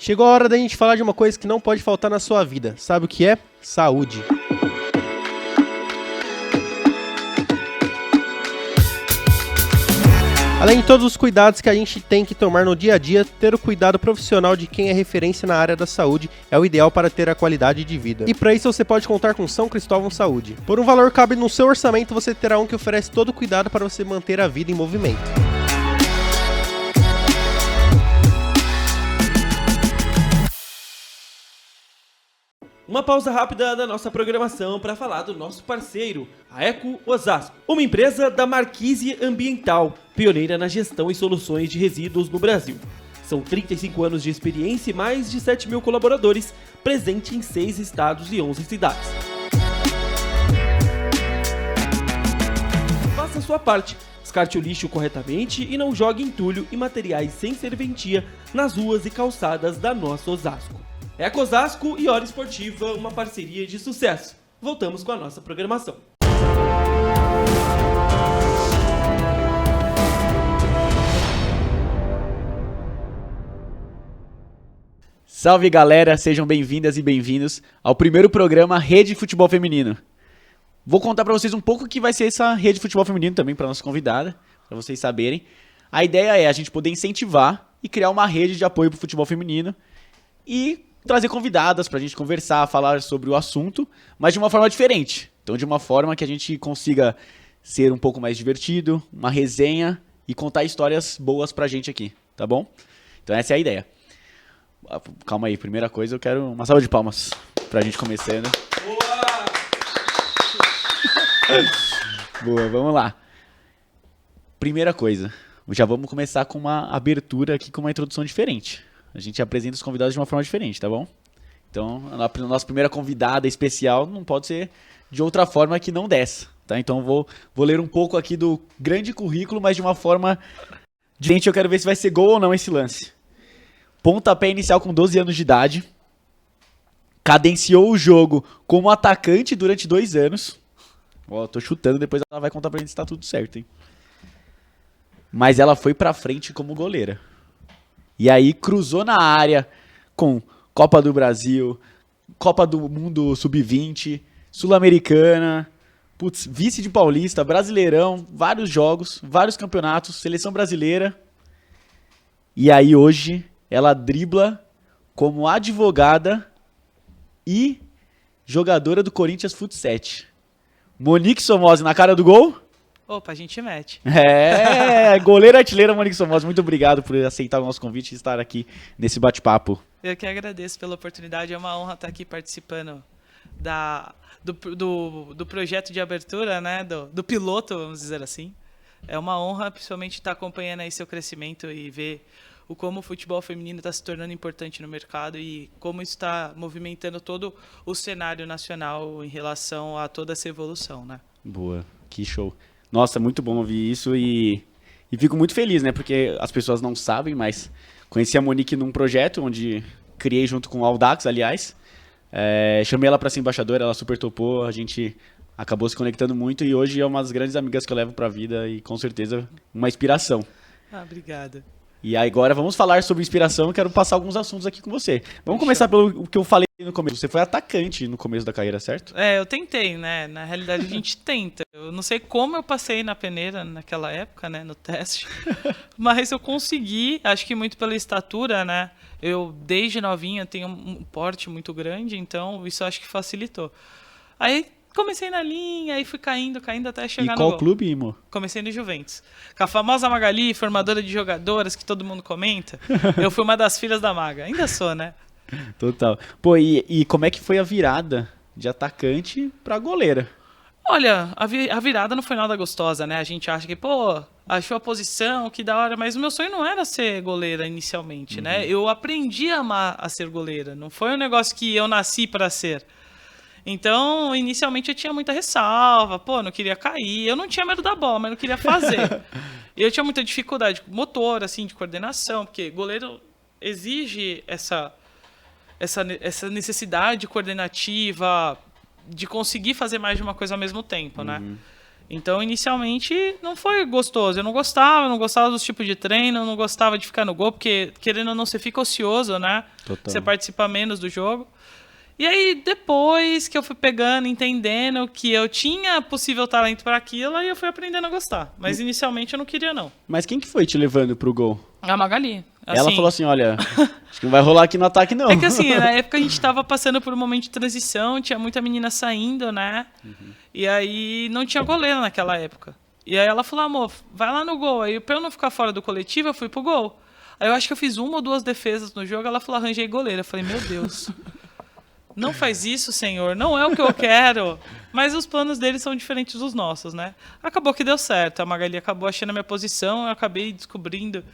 Chegou a hora da gente falar de uma coisa que não pode faltar na sua vida. Sabe o que é? Saúde. Além de todos os cuidados que a gente tem que tomar no dia a dia, ter o cuidado profissional de quem é referência na área da saúde é o ideal para ter a qualidade de vida. E para isso você pode contar com São Cristóvão Saúde. Por um valor que cabe no seu orçamento, você terá um que oferece todo o cuidado para você manter a vida em movimento. Uma pausa rápida da nossa programação para falar do nosso parceiro, a Eco Osasco, uma empresa da Marquise Ambiental, pioneira na gestão e soluções de resíduos no Brasil. São 35 anos de experiência e mais de 7 mil colaboradores, presente em 6 estados e 11 cidades. Faça a sua parte, descarte o lixo corretamente e não jogue entulho e materiais sem serventia nas ruas e calçadas da nossa Osasco. Eco Osasco e Hora Esportiva, uma parceria de sucesso. Voltamos com a nossa programação. Salve galera, sejam bem-vindas e bem-vindos ao primeiro programa Rede Futebol Feminino. Vou contar pra vocês um pouco o que vai ser essa Rede Futebol Feminino também pra nossa convidada, pra vocês saberem. A ideia é a gente poder incentivar e criar uma rede de apoio pro futebol feminino e trazer convidadas pra gente conversar, falar sobre o assunto, mas de uma forma diferente. Então, de uma forma que a gente consiga ser um pouco mais divertido, uma resenha e contar histórias boas pra gente aqui, tá bom? Então, essa é a ideia. Calma aí, primeira coisa, eu quero uma salva de palmas pra gente começando. Boa, vamos lá. Primeira coisa, já vamos começar com uma abertura aqui, com uma introdução diferente. A gente apresenta os convidados de uma forma diferente, tá bom? Então, a nossa primeira convidada especial não pode ser de outra forma que não dessa, tá? Então, vou ler um pouco aqui do grande currículo, mas de uma forma diferente. Eu quero ver se vai ser gol ou não esse lance. Pontapé inicial com 12 anos de idade. Cadenciou o jogo como atacante durante 2 anos. Ó, tô chutando, depois ela vai contar pra gente se tá tudo certo, hein? Mas ela foi pra frente como goleira. E aí cruzou na área com Copa do Brasil, Copa do Mundo Sub-20, Sul-Americana, vice de Paulista, Brasileirão, vários jogos, vários campeonatos, seleção brasileira. E aí hoje ela dribla como advogada e jogadora do Corinthians Futsal. Monique Somoza na cara do gol. Opa, a gente mete. Goleira artilheira Monique Somoza, muito obrigado por aceitar o nosso convite e estar aqui nesse bate-papo. Eu que agradeço pela oportunidade, é uma honra estar aqui participando do projeto de abertura, né, do piloto, vamos dizer assim. É uma honra, principalmente, estar acompanhando aí seu crescimento e ver como o futebol feminino está se tornando importante no mercado e como isso está movimentando todo o cenário nacional em relação a toda essa evolução, né? Boa, que show. Nossa, muito bom ouvir isso e fico muito feliz, né? Porque as pessoas não sabem, mas conheci a Monique num projeto onde criei junto com o Audax, aliás. Chamei ela para ser embaixadora, ela super topou, a gente acabou se conectando muito e hoje é uma das grandes amigas que eu levo para a vida e com certeza uma inspiração. Obrigada. E agora vamos falar sobre inspiração, eu quero passar alguns assuntos aqui com você. Vamos começar pelo que eu falei no começo. Você foi atacante no começo da carreira, certo? Eu tentei, né? Na realidade a gente tenta. Eu não sei como eu passei na peneira naquela época, né? No teste. Mas eu consegui, acho que muito pela estatura, né? Eu, desde novinha, tenho um porte muito grande, então isso acho que facilitou. Aí comecei na linha, aí fui caindo até chegar no gol. E qual clube, Imo? Comecei no Juventus. Com a famosa Magali, formadora de jogadoras, que todo mundo comenta. Eu fui uma das filhas da Maga. Ainda sou, né? Total. Pô, e como é que foi a virada de atacante pra goleira? Olha, a virada não foi nada gostosa, né? A gente acha que, achou a posição, que da hora. Mas o meu sonho não era ser goleira inicialmente, né? Eu aprendi a amar a ser goleira. Não foi um negócio que eu nasci pra ser. Então, inicialmente eu tinha muita ressalva, não queria cair. Eu não tinha medo da bola, mas não queria fazer. Eu tinha muita dificuldade motor, assim, de coordenação, porque goleiro exige essa necessidade coordenativa de conseguir fazer mais de uma coisa ao mesmo tempo, né? Então, inicialmente, não foi gostoso. Eu não gostava dos tipos de treino, eu não gostava de ficar no gol, porque, querendo ou não, você fica ocioso, né? Total. Você participa menos do jogo. E aí, depois que eu fui pegando, entendendo que eu tinha possível talento para aquilo, aí eu fui aprendendo a gostar. Mas, inicialmente, eu não queria, não. Mas quem que foi te levando pro gol? A Magali. Ela Assim, falou assim, olha, acho que não vai rolar aqui no ataque, não. É que assim, na época a gente tava passando por um momento de transição, tinha muita menina saindo, né? E aí não tinha goleiro naquela época. E aí ela falou, amor, vai lá no gol. Aí pra eu não ficar fora do coletivo, eu fui pro gol. Aí eu acho que eu fiz 1 ou 2 defesas no jogo, ela falou, arranjei goleiro. Eu falei, meu Deus, não faz isso, senhor, não é o que eu quero. Mas os planos deles são diferentes dos nossos, né? Acabou que deu certo, a Magali acabou achando a minha posição, eu acabei descobrindo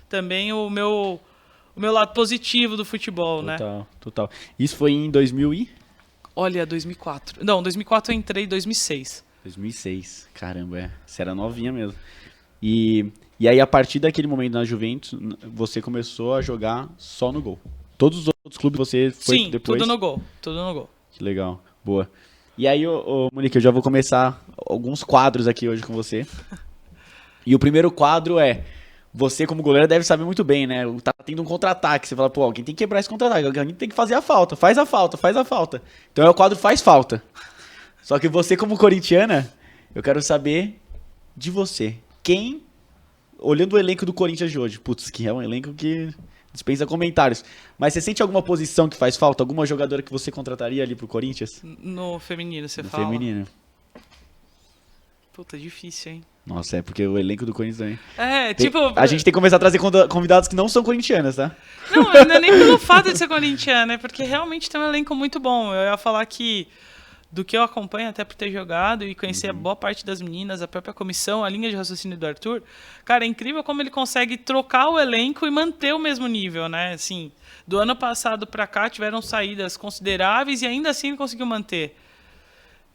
também o meu lado positivo do futebol, né? Total. Isso foi em 2000 e... Olha, 2004. Não, 2004 eu entrei, 2006. 2006. Caramba, você era novinha mesmo. E aí, a partir daquele momento na Juventus, você começou a jogar só no gol. Todos os outros clubes você foi Sim, depois? tudo no gol. Que legal, boa. E aí, Monique, eu já vou começar alguns quadros aqui hoje com você. E o primeiro quadro é... Você, como goleiro, deve saber muito bem, né? Tá tendo um contra-ataque. Você fala, pô, alguém tem que quebrar esse contra-ataque. Alguém tem que fazer a falta. Faz a falta. Então é o quadro Faz Falta. Só que você, como corintiana, eu quero saber de você. Quem, olhando o elenco do Corinthians de hoje, putz, que é um elenco que dispensa comentários. Mas você sente alguma posição que faz falta? Alguma jogadora que você contrataria ali pro Corinthians? No feminino, você No fala? feminino. Puta, difícil, hein? Nossa, é porque o elenco do Corinthians também. A gente tem que começar a trazer convidados que não são corintianas, tá? Não, não é nem pelo fato de ser corintiano, é porque realmente tem um elenco muito bom. Eu ia falar que, do que eu acompanho, até por ter jogado e conhecer a boa parte das meninas, a própria comissão, a linha de raciocínio do Arthur, cara, é incrível como ele consegue trocar o elenco e manter o mesmo nível, né? Assim, do ano passado pra cá tiveram saídas consideráveis e ainda assim ele conseguiu manter.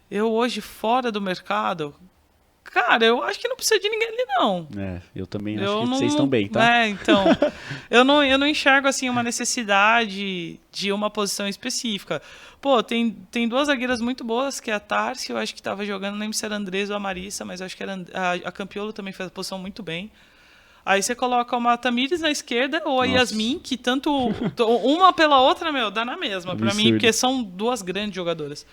Eu hoje, fora do mercado... Cara, eu acho que não precisa de ninguém ali, não. Eu também acho que vocês estão bem, tá? Então, eu não enxergo, assim, uma necessidade de uma posição específica. Pô, tem 2 zagueiras muito boas, que é a Tarsi, eu acho que estava jogando, não lembro se era a Andresa ou a Marissa, mas eu acho que era a Campiolo também fez a posição muito bem. Aí você coloca uma Tamires na esquerda ou a Yasmin, que tanto uma pela outra, dá na mesma, pra mim, porque são 2 grandes jogadoras.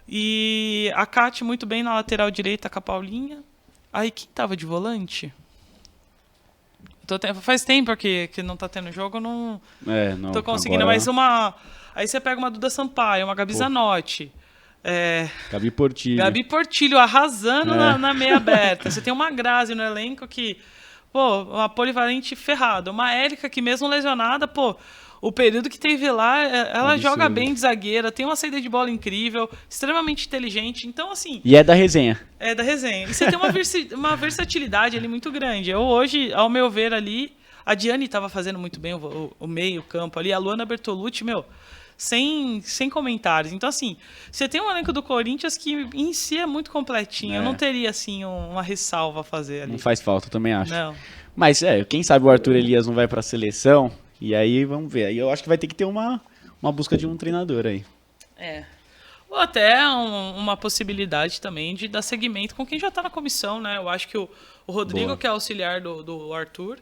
E a Kate muito bem na lateral direita com a Paulinha. Aí quem tava de volante? Faz tempo que não tá tendo jogo, eu não tô conseguindo. Agora... Mas aí você pega uma Duda Sampaio, uma Gabi Zanotti. Gabi Portilho. Gabi Portilho arrasando na meia aberta. Você tem uma Grazi no elenco que, pô, uma polivalente ferrada. Uma Érica que mesmo lesionada, pô... O período que teve lá, ela joga bem de zagueira, tem uma saída de bola incrível, extremamente inteligente. Então, assim... E é da resenha. É da resenha. E você tem uma versatilidade ali muito grande. Eu hoje, ao meu ver ali, a Diane estava fazendo muito bem o meio campo ali, a Luana Bertolucci, sem comentários. Então, assim, você tem um elenco do Corinthians que em si é muito completinho. Eu não teria, assim, uma ressalva a fazer ali. Não faz falta, eu também acho. Não. Mas, quem sabe o Arthur Elias não vai pra seleção... E aí, vamos ver. Aí eu acho que vai ter que ter uma busca de um treinador aí. Ou até uma possibilidade também de dar seguimento com quem já está na comissão, né? Eu acho que o Rodrigo, que é auxiliar do Arthur,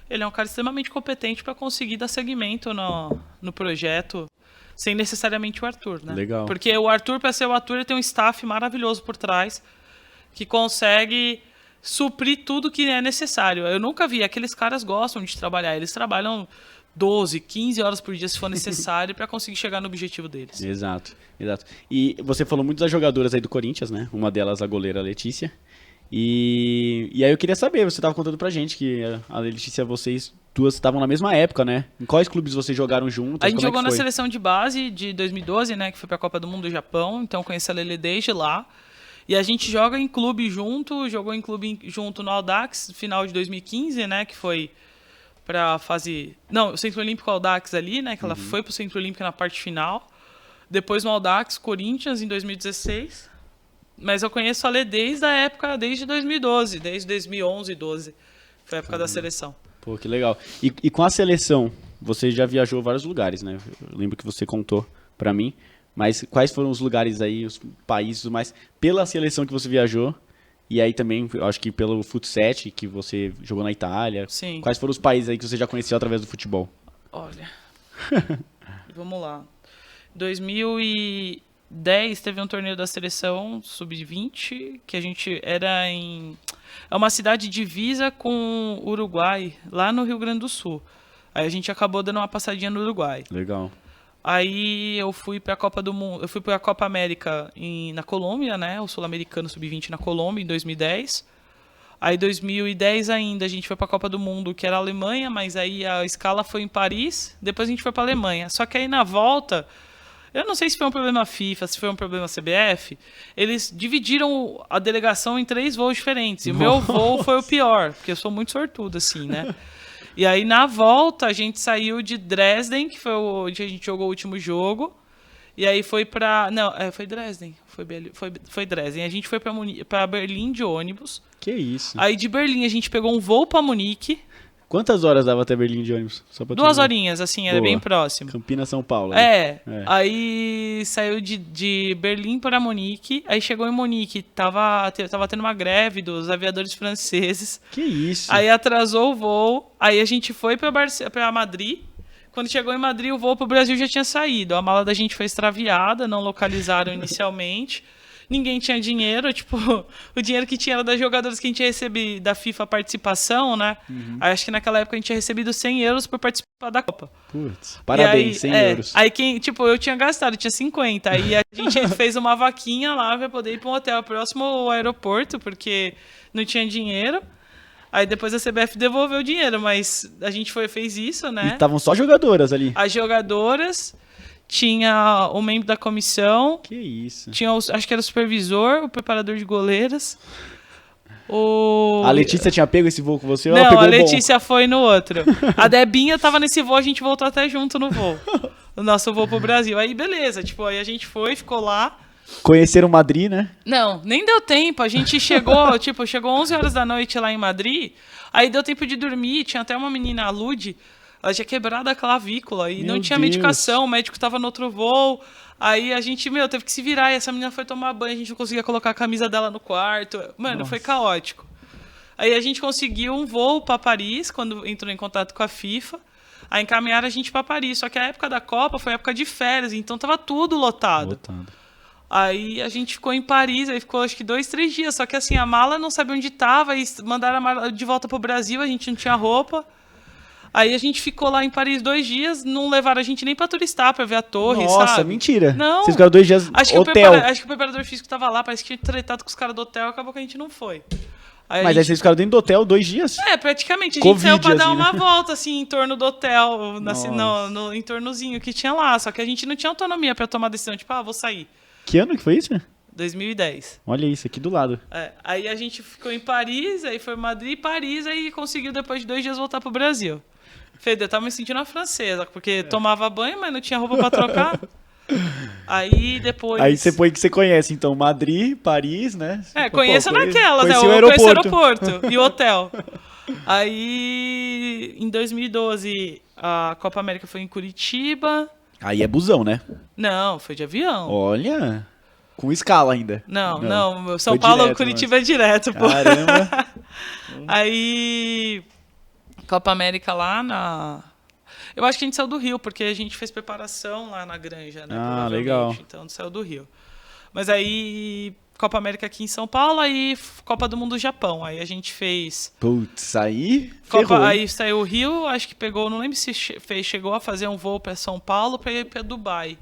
ele é um cara extremamente competente para conseguir dar seguimento no projeto, sem necessariamente o Arthur, né? Legal. Porque o Arthur, para ser o Arthur, ele tem um staff maravilhoso por trás, que consegue suprir tudo que é necessário. Eu nunca vi, aqueles caras gostam de trabalhar, eles trabalham 12, 15 horas por dia se for necessário para conseguir chegar no objetivo deles. Exato. E você falou muito das jogadoras aí do Corinthians, né? Uma delas, a goleira Letícia. E aí eu queria saber, você estava contando pra gente que a Letícia, vocês duas estavam na mesma época, né? Em quais clubes vocês jogaram juntas? A gente jogou na seleção de base de 2012, né? Que foi pra Copa do Mundo do Japão, então conheci a Lele desde lá. E a gente joga em clube junto, jogou em clube junto no Audax, final de 2015, né? Que foi pra fase... Não, o Centro Olímpico Audax ali, né? Que ela foi pro Centro Olímpico na parte final. Depois no Audax, Corinthians, em 2016. Mas eu conheço a Lê desde a época, desde 2012, desde 2011, 12. Foi a época da seleção. Pô, que legal. E com a seleção, você já viajou a vários lugares, né? Eu lembro que você contou pra mim. Mas quais foram os lugares aí, os países, mais pela seleção que você viajou, E aí também, eu acho que pelo Futset, que você jogou na Itália. Sim. Quais foram os países aí que você já conheceu através do futebol? Olha, vamos lá. 2010 teve um torneio da seleção sub-20, que a gente era em... É uma cidade divisa com o Uruguai, lá no Rio Grande do Sul. Aí a gente acabou dando uma passadinha no Uruguai. Legal. Aí eu fui pra Copa do Mundo, eu fui pra Copa América na Colômbia, né? O Sul-Americano Sub-20 na Colômbia em 2010. Aí 2010 ainda a gente foi pra Copa do Mundo, que era a Alemanha, mas aí a escala foi em Paris, depois a gente foi pra Alemanha. Só que aí na volta, eu não sei se foi um problema FIFA, se foi um problema CBF, eles dividiram a delegação em 3 voos diferentes. E o meu voo foi o pior, porque eu sou muito sortudo, assim, né? E aí, na volta, a gente saiu de Dresden, que foi onde a gente jogou o último jogo. E aí foi pra... Não, foi Dresden. Foi Dresden. A gente foi pra Berlim de ônibus. Que isso. Aí, de Berlim, a gente pegou um voo pra Munique. Quantas horas dava até Berlim de ônibus? Só pra 2 horinhas, assim, era Boa. bem próximo. Campinas, São Paulo. Aí saiu de Berlim para Munique, aí chegou em Munique, tava tendo uma greve dos aviadores franceses. Que isso. Aí atrasou o voo, aí a gente foi para Madrid. Quando chegou em Madrid, o voo pro Brasil já tinha saído. A mala da gente foi extraviada, não localizaram inicialmente. Ninguém tinha dinheiro, tipo, o dinheiro que tinha era das jogadoras que a gente ia receber da FIFA participação, né? Aí acho que naquela época a gente tinha recebido 100 euros por participar da Copa. Putz, parabéns, 100 euros. Aí eu tinha gastado, tinha 50. Aí a gente fez uma vaquinha lá pra poder ir pra um hotel próximo ao aeroporto, porque não tinha dinheiro. Aí depois a CBF devolveu o dinheiro, mas a gente fez isso, né? E estavam só jogadoras ali. As jogadoras... Tinha o membro da comissão. Que isso. Tinha, acho que era o supervisor, o preparador de goleiras. A Letícia tinha pego esse voo com você? Ou Não, ela pegou a Letícia foi no outro. A Debinha tava nesse voo, a gente voltou até junto no voo. O nosso voo pro Brasil. Aí, beleza. Tipo, aí a gente ficou lá. Conheceram Madrid, né? Não, nem deu tempo. A gente chegou, chegou 11 horas da noite lá em Madrid. Aí deu tempo de dormir. Tinha até uma menina, a Lud. Ela tinha quebrado a clavícula e não tinha medicação, o médico tava no outro voo. Aí a gente, teve que se virar. E essa menina foi tomar banho, a gente não conseguia colocar a camisa dela no quarto. Mano, foi caótico. Aí a gente conseguiu um voo pra Paris, quando entrou em contato com a FIFA. Aí encaminharam a gente pra Paris. Só que a época da Copa foi a época de férias, então tava tudo lotado. Aí a gente ficou em Paris, aí ficou acho que 2, 3 dias. Só que assim, a mala não sabia onde tava, e mandaram a mala de volta pro Brasil, a gente não tinha roupa. Aí a gente ficou lá em Paris 2 dias, não levaram a gente nem pra turistar, pra ver a torre, sabe? Nossa, mentira. Não. Vocês ficaram 2 dias hotel. Acho que o preparador físico tava lá, parece que tinha tretado com os caras do hotel, acabou que a gente não foi. Mas aí vocês ficaram dentro do hotel 2 dias? Praticamente. A gente Covid, saiu pra dar assim, uma né? volta, assim, em torno do hotel, no entornozinho que tinha lá. Só que a gente não tinha autonomia pra tomar decisão, tipo, vou sair. Que ano que foi isso? 2010. Olha isso, aqui do lado. Aí a gente ficou em Paris, aí foi Madrid, Paris, aí conseguiu depois de 2 dias voltar pro Brasil. Fede, eu tava me sentindo uma francesa, porque tomava banho, mas não tinha roupa pra trocar. Aí depois... Aí você põe que você conhece, então, Madrid, Paris, né? Conheço naquelas, né? Eu conheci o aeroporto e o hotel. Aí, em 2012, a Copa América foi em Curitiba. Aí é busão, né? Não, foi de avião. Olha, com escala ainda. Não. São Foi Paulo, direto, Curitiba é direto, pô. Caramba. Aí, Copa América lá na... Eu acho que a gente saiu do Rio, porque a gente fez preparação lá na Granja, né? Legal. Então, saiu do Rio. Mas aí, Copa América aqui em São Paulo, aí Copa do Mundo Japão. Aí a gente fez... Putz, aí ferrou. Aí saiu o Rio, acho que pegou... Não lembro se chegou a fazer um voo para São Paulo para ir para Dubai.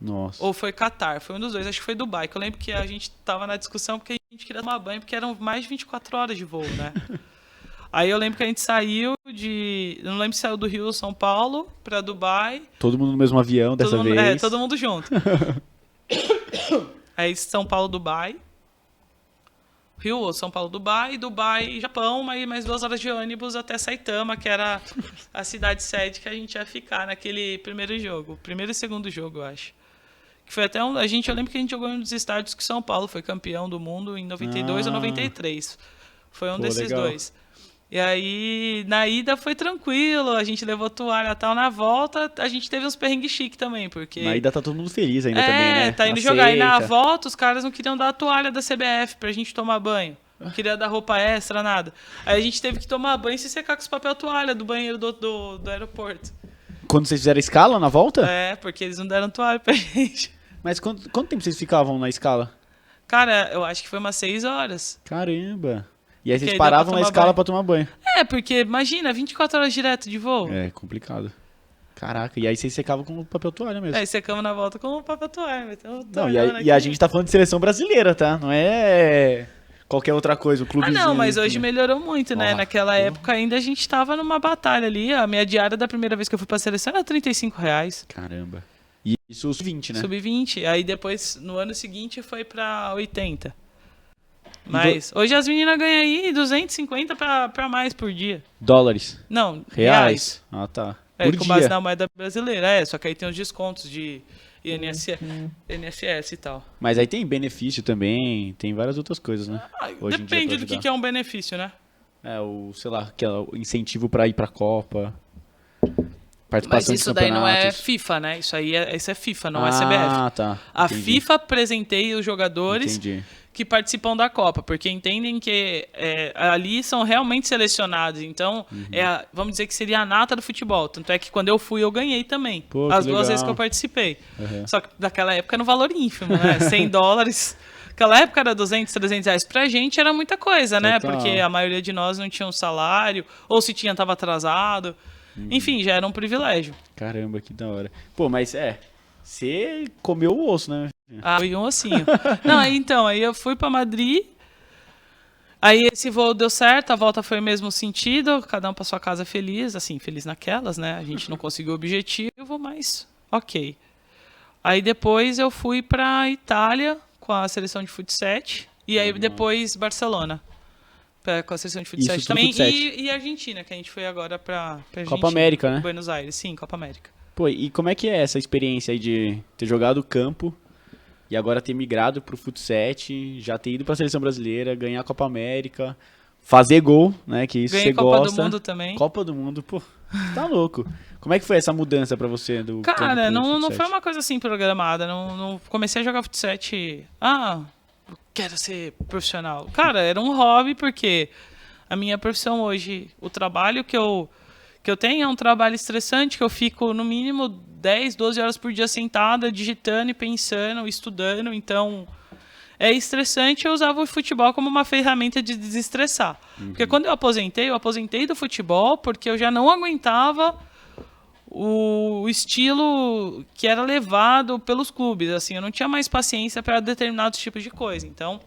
Nossa. Ou foi Catar, foi um dos dois. Acho que foi Dubai, que eu lembro que a gente tava na discussão porque a gente queria tomar banho, porque eram mais de 24 horas de voo, né? Aí eu lembro que a gente saiu não lembro se saiu do Rio ou São Paulo pra Dubai. Todo mundo no mesmo avião dessa vez. Todo mundo junto. Aí São Paulo, Dubai. Rio ou São Paulo, Dubai. Dubai, Japão, mais 2 horas de ônibus até Saitama, que era a cidade sede que a gente ia ficar naquele primeiro jogo. Primeiro e segundo jogo, eu acho. Que foi até eu lembro que a gente jogou em um dos estádios que São Paulo foi campeão do mundo em 92 ou 93. Foi um desses legal. dois. E aí, na ida foi tranquilo, a gente levou toalha e tal. Na volta, a gente teve uns perrengues chiques também, porque... Na ida tá todo mundo feliz ainda também, né? tá indo jogar. E na volta, os caras não queriam dar a toalha da CBF pra gente tomar banho. Não queria dar roupa extra, nada. Aí a gente teve que tomar banho e se secar com os papel toalha do banheiro do aeroporto. Quando vocês fizeram escala na volta? Porque eles não deram toalha pra gente. Mas quanto tempo vocês ficavam na escala? Cara, eu acho que foi umas 6 horas. Caramba. E aí vocês aí paravam na escala pra tomar banho. Porque imagina, 24 horas direto de voo. É, complicado. Caraca, e aí vocês secavam com papel toalha mesmo. Aí secamos na volta com o papel toalha. Então, não, e a gente tá falando de seleção brasileira, tá? Não é qualquer outra coisa, o clubezinho. Não, mas hoje melhorou muito, né? Naquela época ainda a gente tava numa batalha ali. A minha diária da primeira vez que eu fui pra seleção era R$35. Caramba. E isso sub-20, né? Sub-20. Aí depois, no ano seguinte, foi pra 80. Mas hoje as meninas ganham aí 250 pra mais por dia. Dólares? Não, reais. Ah, tá. Por com base na moeda brasileira. Só que aí tem os descontos de INSS e tal. Mas aí tem benefício também, tem várias outras coisas, né? Depende do que é um benefício, né? Sei lá, que é o incentivo pra ir pra Copa. Participação Mas isso daí não é FIFA, né? Isso é FIFA, não é CBF. Ah, tá. A FIFA presenteia os jogadores que participam da Copa, porque entendem que ali são realmente selecionados. Então, vamos dizer que seria a nata do futebol. Tanto é que quando eu fui, eu ganhei também. Pô, as duas vezes que eu participei. Só que naquela época era um valor ínfimo, né? $100. Naquela época era 200, 300 reais. Pra gente era muita coisa, né? Porque a maioria de nós não tinha um salário, ou se tinha, tava atrasado. Enfim, já era um privilégio. Caramba, que da hora. Pô, mas você comeu o osso, né? Foi um ossinho. Não, aí eu fui pra Madrid. Aí esse voo deu certo, a volta foi o mesmo sentido, cada um pra sua casa feliz, assim, feliz naquelas, né? A gente não conseguiu o objetivo, mas ok. Aí depois eu fui pra Itália com a seleção de futsal e aí depois Barcelona. Com a seleção de futsal também. E Argentina, que a gente foi agora pra Argentina. Copa América, né? Buenos Aires, sim, Copa América. Pô, e como é que é essa experiência aí de ter jogado o campo e agora ter migrado pro futsal, já ter ido pra seleção brasileira, ganhar a Copa América, fazer gol, né? Que isso você gosta. Ganhei Copa do Mundo também. Copa do Mundo, pô, tá louco. Como é que foi essa mudança pra você do campo Cara, pro não futsal? foi uma coisa assim programada. Não comecei a jogar futsal. Eu quero ser profissional. Cara, era um hobby porque a minha profissão hoje, o trabalho que eu tenho é um trabalho estressante, que eu fico no mínimo 10, 12 horas por dia sentada, digitando e pensando, estudando. Então, é estressante. Eu usava o futebol como uma ferramenta de desestressar. Porque quando eu aposentei do futebol porque eu já não aguentava o estilo que era levado pelos clubes. Assim, eu não tinha mais paciência para determinados tipos de coisa. Então,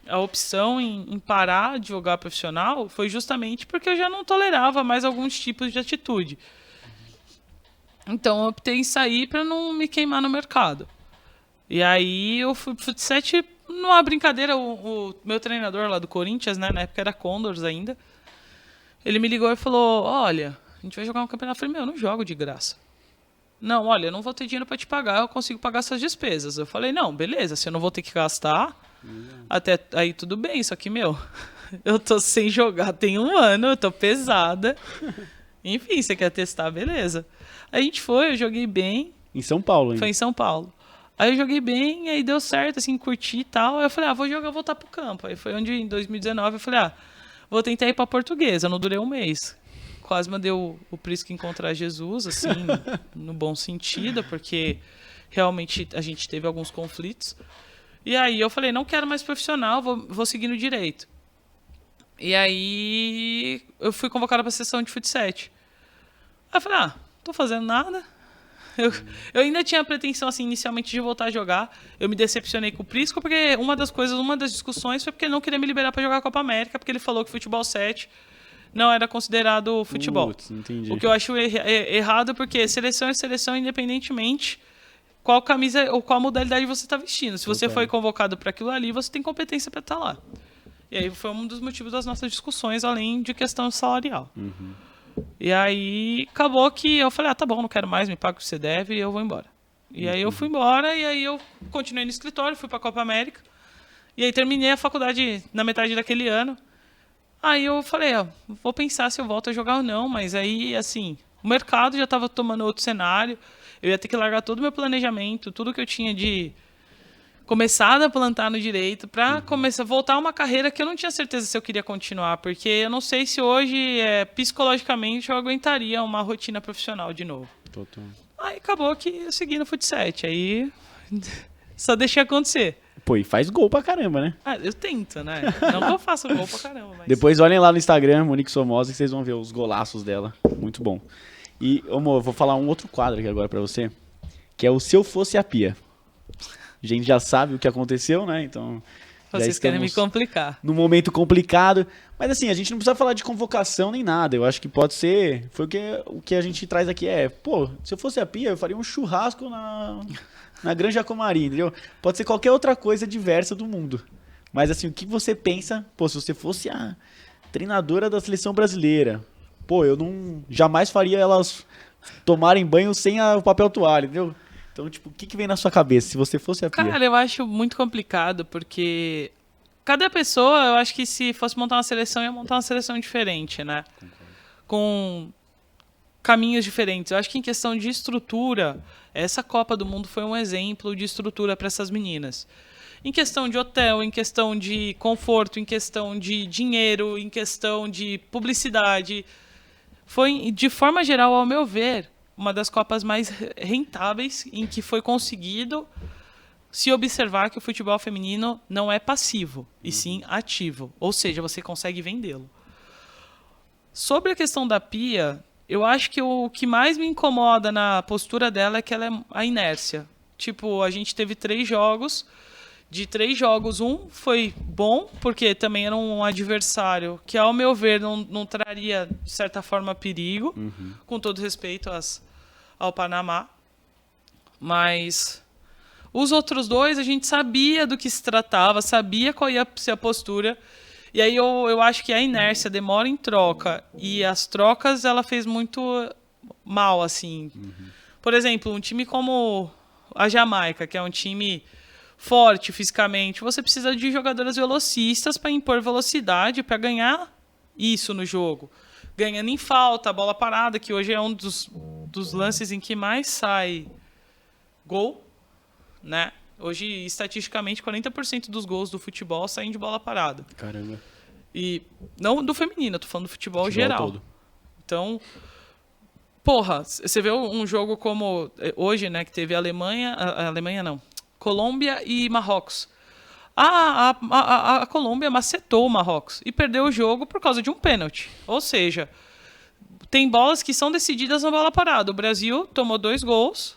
a opção em parar de jogar profissional foi justamente porque eu já não tolerava mais alguns tipos de atitude. Então, eu optei em sair para não me queimar no mercado. E aí, eu fui pro futsal numa brincadeira. O meu treinador lá do Corinthians, né, na época era Condors ainda, ele me ligou e falou: olha, a gente vai jogar um campeonato. Eu falei: eu não jogo de graça. Não, olha, eu não vou ter dinheiro para te pagar, eu consigo pagar essas despesas. Eu falei: não, beleza, se eu não vou ter que gastar, até aí tudo bem, só que, eu tô sem jogar tem 1 ano, eu tô pesada. Enfim, você quer testar, beleza. Aí a gente foi, eu joguei bem. Em São Paulo ainda? Foi em São Paulo. Aí eu joguei bem, aí deu certo, assim, curti e tal. Aí eu falei: vou voltar pro campo. Aí foi onde, em 2019, eu falei: vou tentar ir pra Portuguesa. Eu não durei 1 mês. Quase mandei o Prisca encontrar Jesus, assim, no bom sentido, porque realmente a gente teve alguns conflitos. E aí eu falei: não quero mais profissional, vou seguir no direito. E aí eu fui convocado para a sessão de futsal. Aí eu falei: tô fazendo nada. Eu ainda tinha a pretensão, assim, inicialmente de voltar a jogar. Eu me decepcionei com o Prisco, porque uma das discussões foi porque ele não queria me liberar para jogar a Copa América, porque ele falou que futebol 7 não era considerado futebol. Putz, entendi. O que eu acho errado, porque seleção é seleção independentemente qual camisa ou qual modalidade você está vestindo. Se você foi convocado para aquilo ali, você tem competência para estar lá. E aí foi um dos motivos das nossas discussões, além de questão salarial. E aí acabou que eu falei: tá bom, não quero mais, me paga o que você deve e eu vou embora. E aí eu fui embora, e aí eu continuei no escritório, fui para a Copa América. E aí terminei a faculdade na metade daquele ano. Aí eu falei, vou pensar se eu volto a jogar ou não, mas aí, assim, o mercado já estava tomando outro cenário, eu ia ter que largar todo o meu planejamento, tudo que eu tinha de começado a plantar no direito para começar a voltar a uma carreira que eu não tinha certeza se eu queria continuar, porque eu não sei se hoje, psicologicamente, eu aguentaria uma rotina profissional de novo. Total. Aí acabou que eu segui no futsal, aí só deixei acontecer. Pô, e faz gol pra caramba, né? Eu tento, né? Não que eu faça gol pra caramba, mas... Depois olhem lá no Instagram, Monique Somoza, que vocês vão ver os golaços dela. Muito bom. E, amor, eu vou falar um outro quadro aqui agora pra você, que é o Se Eu Fosse a Pia. A gente já sabe o que aconteceu, né? Então, vocês querem me complicar. Num momento complicado. Mas assim, a gente não precisa falar de convocação nem nada. Eu acho que pode ser... Foi o que a gente traz aqui pô, se eu fosse a Pia, eu faria um churrasco na Granja Comari, entendeu? Pode ser qualquer outra coisa diversa do mundo. Mas assim, o que você pensa... Pô, se você fosse a treinadora da seleção brasileira, pô, eu jamais faria elas tomarem banho sem o papel toalha, entendeu? Então, tipo, o que vem na sua cabeça se você fosse a Pia? Cara, eu acho muito complicado, porque cada pessoa, eu acho que se fosse montar uma seleção, ia montar uma seleção diferente, né? Com caminhos diferentes. Eu acho que em questão de estrutura, essa Copa do Mundo foi um exemplo de estrutura para essas meninas. Em questão de hotel, em questão de conforto, em questão de dinheiro, em questão de publicidade. Foi, de forma geral, ao meu ver, uma das Copas mais rentáveis em que foi conseguido se observar que o futebol feminino não é passivo, e sim ativo. Ou seja, você consegue vendê-lo. Sobre a questão da Pia, eu acho que o que mais me incomoda na postura dela é que ela é a inércia. Tipo, a gente teve 3 jogos. De 3 jogos, um foi bom, porque também era um adversário que, ao meu ver, não traria, de certa forma, perigo, com todo respeito ao Panamá. Mas os outros 2, a gente sabia do que se tratava, sabia qual ia ser a postura. E aí eu acho que a inércia demora em troca. E as trocas, ela fez muito mal, assim. Por exemplo, um time como a Jamaica, que é um time forte fisicamente, você precisa de jogadoras velocistas para impor velocidade, para ganhar isso no jogo. Ganhando em falta, bola parada, que hoje é um dos lances em que mais sai gol, né? Hoje, estatisticamente, 40% dos gols do futebol saem de bola parada. Caramba. E não do feminino, eu tô falando do futebol geral. Todo. Então, porra, você vê um jogo como hoje, né, que teve a Alemanha não, Colômbia e Marrocos. A Colômbia macetou o Marrocos e perdeu o jogo por causa de um pênalti. Ou seja, tem bolas que são decididas na bola parada. O Brasil tomou 2 gols.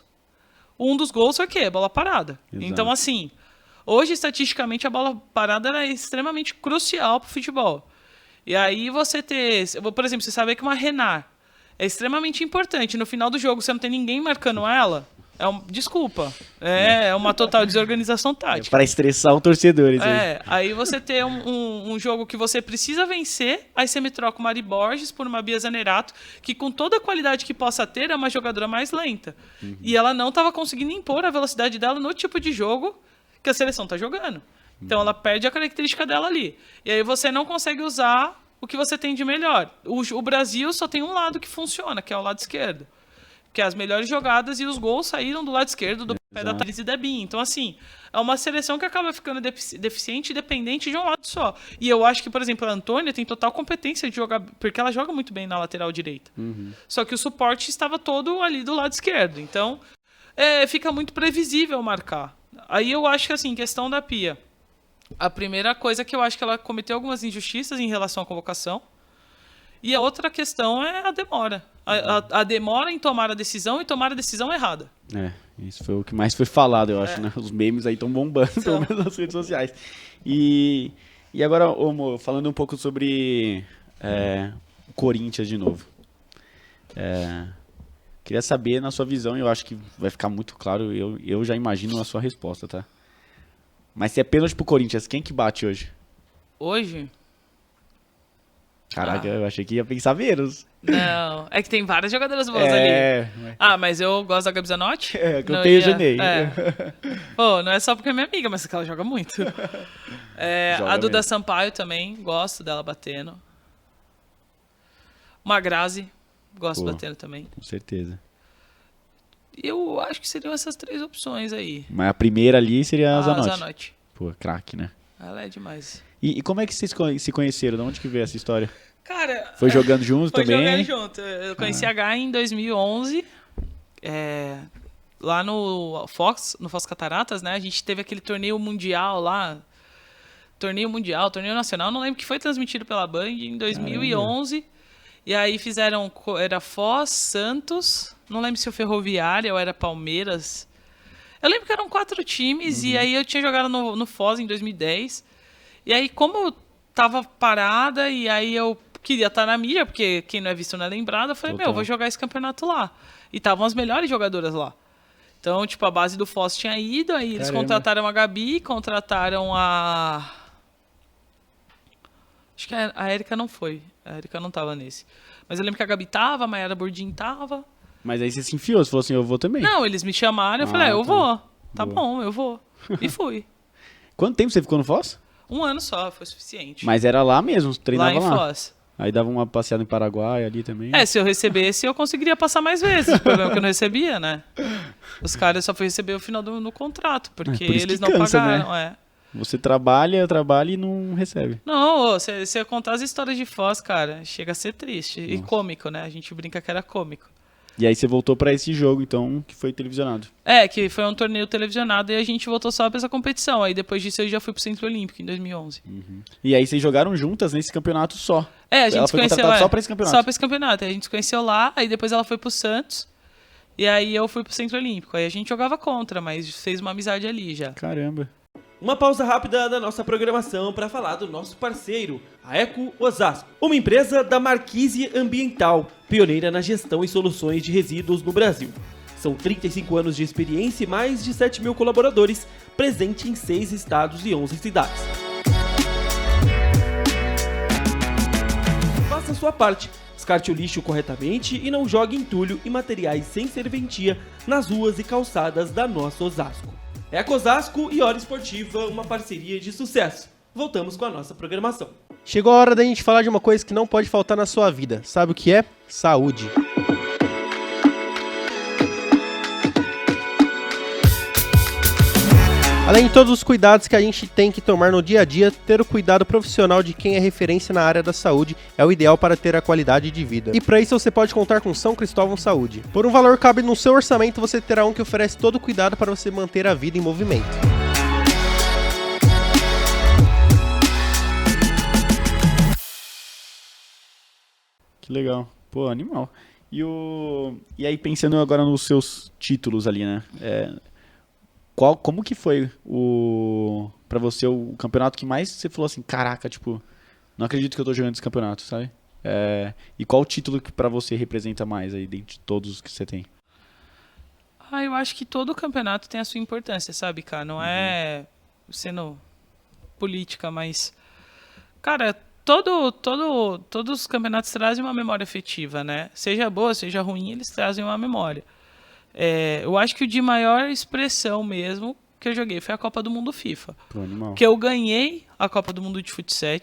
Um dos gols foi o quê? Bola parada. Exato. Então, assim, hoje, estatisticamente, a bola parada é extremamente crucial para o futebol. E aí você ter... Por exemplo, você sabe que uma Renard é extremamente importante. No final do jogo, você não tem ninguém marcando ela... desculpa, é uma total desorganização tática. Para estressar o torcedor. Aí você tem um jogo que você precisa vencer, aí você me troca uma Mari Borges por uma Bia Zanerato, que com toda a qualidade que possa ter, é uma jogadora mais lenta. E ela não estava conseguindo impor a velocidade dela no tipo de jogo que a seleção está jogando. Então ela perde a característica dela ali. E aí você não consegue usar o que você tem de melhor. O Brasil só tem um lado que funciona, que é o lado esquerdo. Que as melhores jogadas e os gols saíram do lado esquerdo do pé da Thaís e da Bia. Então, assim, é uma seleção que acaba ficando deficiente e dependente de um lado só. E eu acho que, por exemplo, a Antônia tem total competência de jogar, porque ela joga muito bem na lateral direita. Só que o suporte estava todo ali do lado esquerdo. Então, fica muito previsível marcar. Aí eu acho que, assim, questão da Pia, a primeira coisa que eu acho que ela cometeu algumas injustiças em relação à convocação. E a outra questão é a demora. A demora em tomar a decisão e tomar a decisão errada. Isso foi o que mais foi falado, eu acho, né? Os memes aí estão bombando, pelo menos nas redes sociais. E agora, Omo, falando um pouco sobre o Corinthians de novo. Queria saber, na sua visão, eu acho que vai ficar muito claro, eu já imagino a sua resposta, tá? Mas se é pênalti pro Corinthians, quem que bate hoje? Hoje? Caraca, eu achei que ia pensar menos. Não, é que tem várias jogadoras boas ali. Mas eu gosto da Gabi Zanotti. Que eu tenho Janei. Pô, não é só porque é minha amiga, mas que ela joga muito. A Duda Sampaio também, gosto dela batendo. Uma Grazi, gosto Pô. batendo também. Com certeza. Eu acho que seriam essas 3 opções aí. Mas a primeira ali seria a Zanotti. Zanotti. Pô, craque, né? Ela é demais. E como é que vocês se conheceram? De onde que veio essa história? Cara, Foi jogando junto foi também? jogando junto. Eu conheci a Gai em 2011. Lá no Foz Cataratas, né? A gente teve aquele torneio mundial lá. Torneio mundial, torneio nacional. Não lembro que foi transmitido pela Band em 2011. Caramba. E aí fizeram... Era Foz, Santos... Não lembro se o Ferroviária ou era Palmeiras. Eu lembro que eram 4 times. E aí eu tinha jogado no Foz em 2010. E aí, como eu tava parada, e aí eu queria estar na mídia, porque quem não é visto não é lembrado, eu falei, vou jogar esse campeonato lá. E estavam as melhores jogadoras lá. Então, tipo, a base do Foz tinha ido, aí eles contrataram a Gabi, contrataram a... Acho que a Erika não foi. A Erika não tava nesse. Mas eu lembro que a Gabi tava, a Mayara Bordin tava. Mas aí você se enfiou, você falou assim, eu vou também. Não, eles me chamaram, eu falei, eu vou. Tá bom, eu vou. E fui. Quanto tempo você ficou no Foz? 1 ano só, foi suficiente. Mas era lá mesmo, treinava lá? Lá em Foz. Aí dava uma passeada em Paraguai ali também? Se eu recebesse, eu conseguiria passar mais vezes. O problema é que eu não recebia, né? Os caras só foi receber o final do contrato, porque por isso eles que não cansa, pagaram. né? Você trabalha e não recebe. Não, você contar as histórias de Foz, cara, chega a ser triste. Nossa. E cômico, né? A gente brinca que era cômico. E aí você voltou pra esse jogo, então, que foi televisionado. Que foi um torneio televisionado e a gente voltou só pra essa competição. Aí depois disso eu já fui pro Centro Olímpico, em 2011. Uhum. E aí vocês jogaram juntas nesse campeonato só? A gente ela se foi conheceu contratada só pra esse campeonato? Só pra esse campeonato. Aí a gente se conheceu lá, aí depois ela foi pro Santos. E aí eu fui pro Centro Olímpico. Aí a gente jogava contra, mas fez uma amizade ali já. Caramba. Uma pausa rápida da nossa programação para falar do nosso parceiro, a Eco Osasco, uma empresa da Marquise Ambiental, pioneira na gestão e soluções de resíduos no Brasil. São 35 anos de experiência e mais de 7 mil colaboradores, presente em 6 estados e 11 cidades. Faça a sua parte, descarte o lixo corretamente e não jogue entulho e materiais sem serventia nas ruas e calçadas da nossa Osasco. Eco Osasco e Hora Esportiva, uma parceria de sucesso. Voltamos com a nossa programação. Chegou a hora da gente falar de uma coisa que não pode faltar na sua vida. Sabe o que é? Saúde. Além de todos os cuidados que a gente tem que tomar no dia a dia, ter o cuidado profissional de quem é referência na área da saúde é o ideal para ter a qualidade de vida. E para isso você pode contar com São Cristóvão Saúde. Por um valor que cabe no seu orçamento, você terá um que oferece todo o cuidado para você manter a vida em movimento. Que legal. Pô, animal. E aí, pensando agora nos seus títulos ali, né? Como que foi pra você o campeonato que mais você falou assim, caraca, tipo, não acredito que eu tô jogando esse campeonato, sabe? E qual o título que pra você representa mais aí, dentre todos os que você tem? Eu acho que todo campeonato tem a sua importância, sabe, cara? Não é sendo política, mas... Cara, todos os campeonatos trazem uma memória afetiva, né? Seja boa, seja ruim, eles trazem uma memória. Eu acho que o de maior expressão mesmo que eu joguei foi a Copa do Mundo FIFA. Pô, animal. Que eu ganhei a Copa do Mundo de Futsal,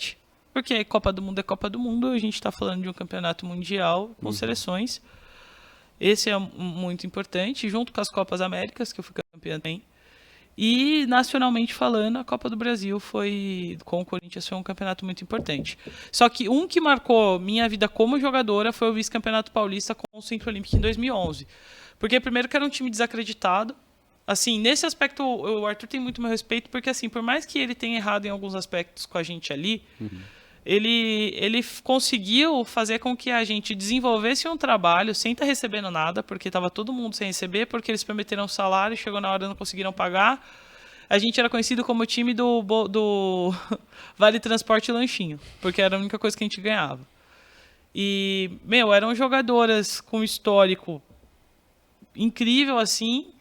porque Copa do Mundo é Copa do Mundo, a gente está falando de um campeonato mundial com seleções. Esse é muito importante, junto com as Copas Américas, que eu fui campeão também. E, nacionalmente falando, a Copa do Brasil com o Corinthians, foi um campeonato muito importante. Só que um que marcou minha vida como jogadora foi o vice-campeonato paulista com o Centro Olímpico em 2011. Porque, primeiro, que era um time desacreditado. Assim, nesse aspecto, o Arthur tem muito meu respeito, porque, assim, por mais que ele tenha errado em alguns aspectos com a gente ali, ele conseguiu fazer com que a gente desenvolvesse um trabalho sem estar recebendo nada, porque estava todo mundo sem receber, porque eles prometeram salário, chegou na hora e não conseguiram pagar. A gente era conhecido como o time do Vale Transporte e Lanchinho, porque era a única coisa que a gente ganhava. E, eram jogadoras com histórico incrível, assim,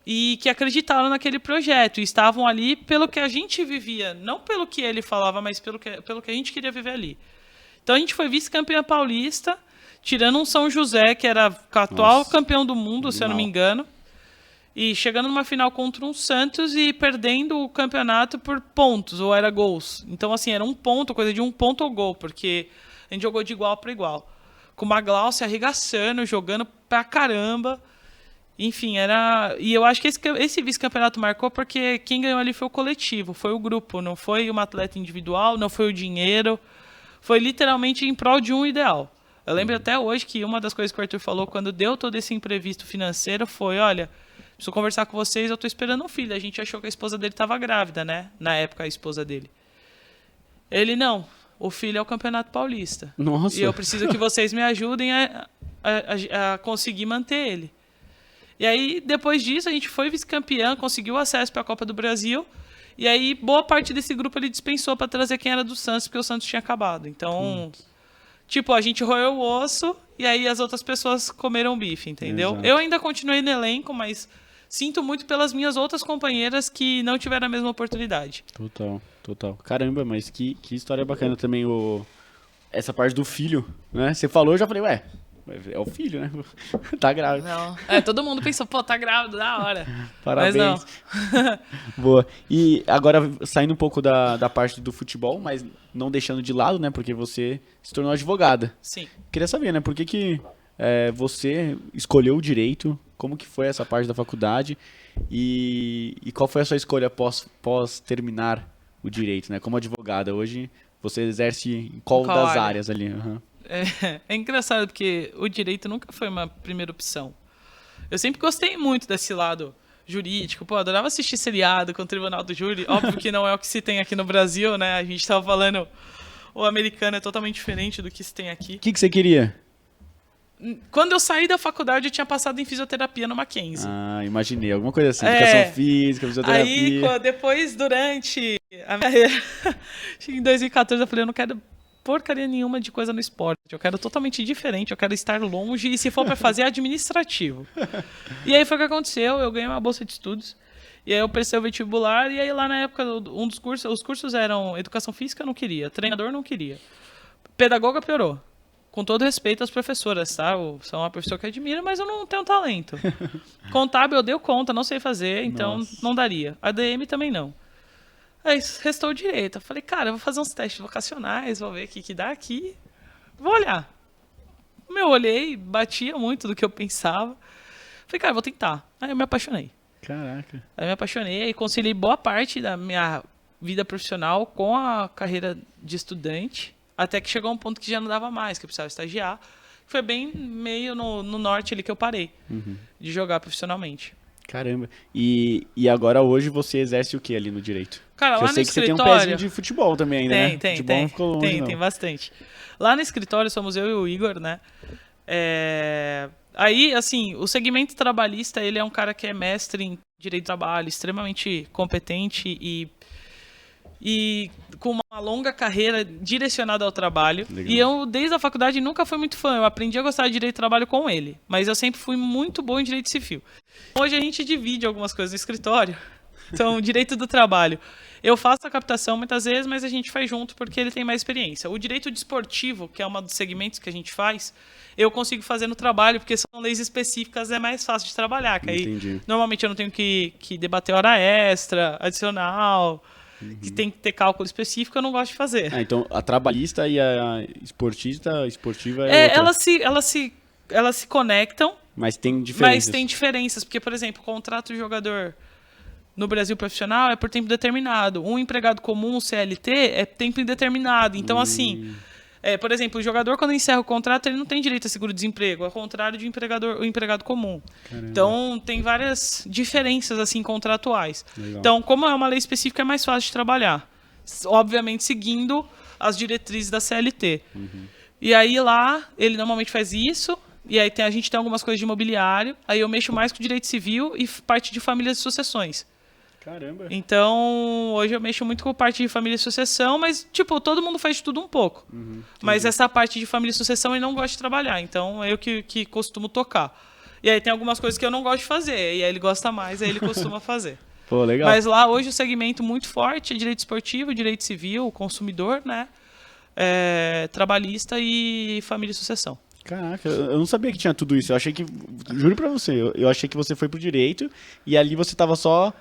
e que acreditaram naquele projeto, e estavam ali pelo que a gente vivia, não pelo que ele falava, mas pelo que a gente queria viver ali. Então a gente foi vice-campeã paulista, tirando um São José, que era o atual campeão do mundo, se eu não me engano, e chegando numa final contra um Santos e perdendo o campeonato por pontos, ou era gols. Então, assim, era um ponto, coisa de um ponto ou gol, porque a gente jogou de igual para igual. com uma Glaucia arregaçando, jogando pra caramba. Enfim, era... E eu acho que esse vice-campeonato marcou porque quem ganhou ali foi o coletivo, foi o grupo, não foi uma atleta individual, não foi o dinheiro. Foi literalmente em prol de um ideal. Eu lembro até hoje que uma das coisas que o Arthur falou quando deu todo esse imprevisto financeiro foi, olha, preciso conversar com vocês, eu tô esperando um filho. A gente achou que a esposa dele estava grávida, né? Na época, a esposa dele. Ele, não, o filho é o Campeonato Paulista. Nossa. E eu preciso que vocês me ajudem a conseguir manter ele. E aí, depois disso, a gente foi vice-campeão, conseguiu acesso para a Copa do Brasil. E aí, boa parte desse grupo ele dispensou para trazer quem era do Santos, porque o Santos tinha acabado. Então, tipo, a gente roeu o osso e aí as outras pessoas comeram bife, entendeu? Exato. Eu ainda continuei no elenco, mas sinto muito pelas minhas outras companheiras que não tiveram a mesma oportunidade. Total. Caramba, mas que história bacana também essa parte do filho, né? Você falou, eu já falei, ué, é o filho, né? Tá grávida. Não. Todo mundo pensou, pô, tá grávida, da hora. Parabéns. Mas não. Boa. E agora, saindo um pouco da parte do futebol, mas não deixando de lado, né? Porque você se tornou advogada. Sim. Queria saber, né? Por que você escolheu o direito? Como que foi essa parte da faculdade? E qual foi a sua escolha pós terminar o direito, né? Como advogada, hoje você exerce em qual das área? áreas ali? Uhum. É engraçado porque o direito nunca foi uma primeira opção. Eu sempre gostei muito desse lado jurídico. Pô, adorava assistir seriado com o Tribunal do Júri. Óbvio que não é o que se tem aqui no Brasil, né? A gente tava falando, o americano é totalmente diferente do que se tem aqui. O que você queria? Quando eu saí da faculdade, eu tinha passado em fisioterapia no Mackenzie. Ah, imaginei. Alguma coisa assim. Educação física, fisioterapia. Aí, depois, durante a minha carreira, em 2014, eu falei, eu não quero porcaria nenhuma de coisa no esporte. Eu quero totalmente diferente, eu quero estar longe e se for para fazer administrativo. E aí foi o que aconteceu, eu ganhei uma bolsa de estudos. E aí eu prestei o vestibular e aí lá na época os cursos eram educação física, eu não queria, treinador não queria. Pedagoga piorou. Com todo respeito às professoras, tá? Eu sou uma professora que admira, mas eu não tenho talento. Contábil eu dei conta, não sei fazer, então não daria. ADM também não. Aí restou o direito. Eu falei, cara, eu vou fazer uns testes vocacionais, vou ver o que dá aqui. Vou olhar. Eu olhei, batia muito do que eu pensava. Falei, cara, vou tentar. Aí eu me apaixonei. Caraca. Aí eu me apaixonei e conciliei boa parte da minha vida profissional com a carreira de estudante. Até que chegou um ponto que já não dava mais, que eu precisava estagiar. Foi bem meio no norte ali que eu parei de jogar profissionalmente. Caramba. E agora hoje você exerce o que ali no direito? Cara, lá eu no sei que escritório... você tem um pezinho de futebol também ainda, né? Tem, futebol não ficou longe, não. Tem bastante. Lá no escritório somos eu e o Igor, né? Aí, assim, o segmento trabalhista, ele é um cara que é mestre em direito do trabalho, extremamente competente e com uma longa carreira direcionada ao trabalho. Legal. E eu, desde a faculdade, nunca fui muito fã. Eu aprendi a gostar de direito do trabalho com ele. Mas eu sempre fui muito bom em direito civil. Hoje a gente divide algumas coisas no escritório. Então, direito do trabalho. Eu faço a captação muitas vezes, mas a gente faz junto porque ele tem mais experiência. O direito desportivo, que é um dos segmentos que a gente faz, eu consigo fazer no trabalho, porque são leis específicas, é mais fácil de trabalhar. Que aí, normalmente eu não tenho que debater hora extra, adicional... que tem que ter cálculo específico, eu não gosto de fazer. Então a trabalhista e a esportiva é outra. Elas se conectam, mas tem diferenças. Mas tem diferenças, porque, por exemplo, o contrato de jogador no Brasil profissional é por tempo determinado. Um empregado comum, CLT, é tempo indeterminado. Então, assim, por exemplo, o jogador, quando encerra o contrato, ele não tem direito a seguro-desemprego, ao contrário de o empregado comum. Caramba. Então, tem várias diferenças assim contratuais. Legal. Então, como é uma lei específica, é mais fácil de trabalhar. Obviamente, seguindo as diretrizes da CLT. E aí, lá, ele normalmente faz isso, e aí a gente tem algumas coisas de imobiliário, aí eu mexo mais com direito civil e parte de famílias e sucessões. Caramba. Então, hoje eu mexo muito com parte de família e sucessão, mas, tipo, todo mundo faz de tudo um pouco. Mas essa parte de família e sucessão eu não gosto de trabalhar, então é eu que costumo tocar. E aí tem algumas coisas que eu não gosto de fazer, e aí ele gosta mais, aí ele costuma fazer. Pô, legal. Mas lá, hoje, o segmento muito forte é direito esportivo, direito civil, consumidor, né? Trabalhista e família e sucessão. Caraca, eu não sabia que tinha tudo isso. Eu achei que, juro pra você, eu achei que você foi pro direito e ali você tava só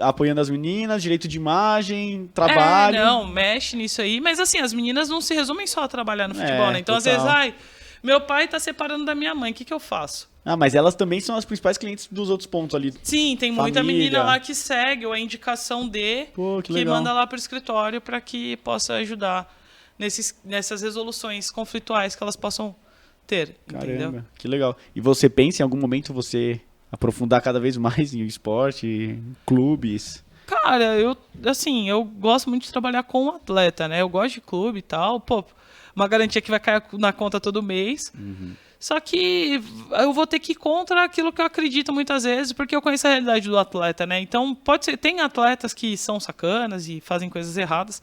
apoiando as meninas, direito de imagem, trabalho. Não, mexe nisso aí. Mas assim, as meninas não se resumem só a trabalhar no futebol, né? Então, total. às vezes, Meu pai tá separando da minha mãe, o que que eu faço? Ah, mas elas também são as principais clientes dos outros pontos ali. Sim, tem muita Família. menina lá que segue, ou a indicação de, Pô, que que legal. manda lá pro escritório para que possa ajudar nessas resoluções conflituais que elas possam ter, entendeu? Caramba, que legal. E você pensa em algum momento você aprofundar cada vez mais em esporte, em clubes? Cara, eu gosto muito de trabalhar com o atleta, né? Eu gosto de clube e tal, pô, uma garantia que vai cair na conta todo mês. Só que eu vou ter que ir contra aquilo que eu acredito muitas vezes, porque eu conheço a realidade do atleta, né? Então, pode ser, tem atletas que são sacanas e fazem coisas erradas,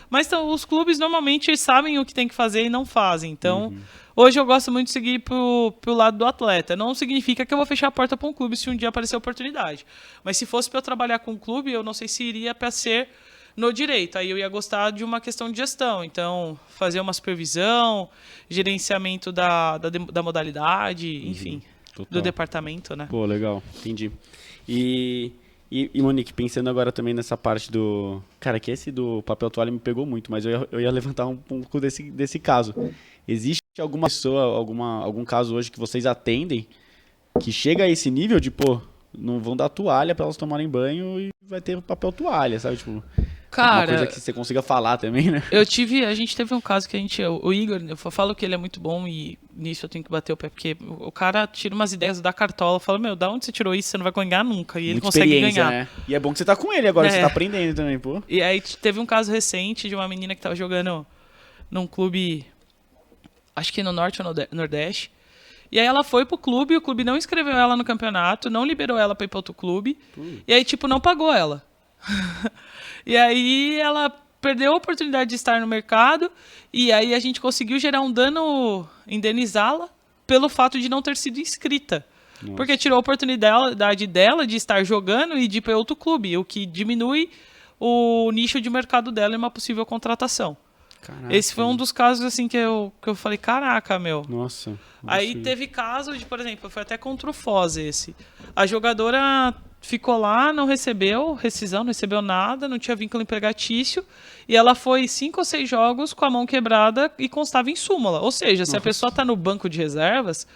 mas então, os clubes normalmente sabem o que tem que fazer e não fazem. Então, hoje eu gosto muito de seguir pro lado do atleta. Não significa que eu vou fechar a porta para um clube se um dia aparecer oportunidade. Mas se fosse para eu trabalhar com um clube, eu não sei se iria para ser no direito. Aí eu ia gostar de uma questão de gestão. Então, fazer uma supervisão, gerenciamento da modalidade, enfim, Total. do departamento, né? Pô, legal, entendi. E Monique, pensando agora também nessa parte do... Cara, que esse do papel toalha me pegou muito, mas eu ia levantar um pouco desse caso. Existe alguma pessoa, algum caso hoje que vocês atendem que chega a esse nível de, pô, não vão dar toalha pra elas tomarem banho e vai ter papel toalha, sabe? Tipo, uma Cara, coisa que você consiga falar também, né? a gente teve um caso que o Igor, eu falo que ele é muito bom e nisso eu tenho que bater o pé, porque o cara tira umas ideias da cartola, fala, meu, da onde você tirou isso? Você não vai ganhar nunca. E ele Muita consegue experiência, ganhar. né? E é bom que você tá com ele agora, É. você tá aprendendo também, pô. E aí teve um caso recente de uma menina que tava jogando num clube, acho que no Norte ou no Nordeste. E aí ela foi pro clube, o clube não inscreveu ela no campeonato, não liberou ela pra ir pra outro clube. E aí, tipo, não pagou ela. E aí ela perdeu a oportunidade de estar no mercado. E aí a gente conseguiu gerar um dano, indenizá-la pelo fato de não ter sido inscrita. Porque tirou a oportunidade dela de estar jogando e de ir para outro clube, o que diminui o nicho de mercado dela em uma possível contratação. Caraca. Esse foi um dos casos assim que eu falei, caraca, meu. Nossa. Aí teve caso de, por exemplo, foi até contra o Foz esse. A jogadora ficou lá, não recebeu rescisão, não recebeu nada, não tinha vínculo empregatício. E ela foi 5 ou 6 jogos com a mão quebrada e constava em súmula. Ou seja, se a pessoa está no banco de reservas,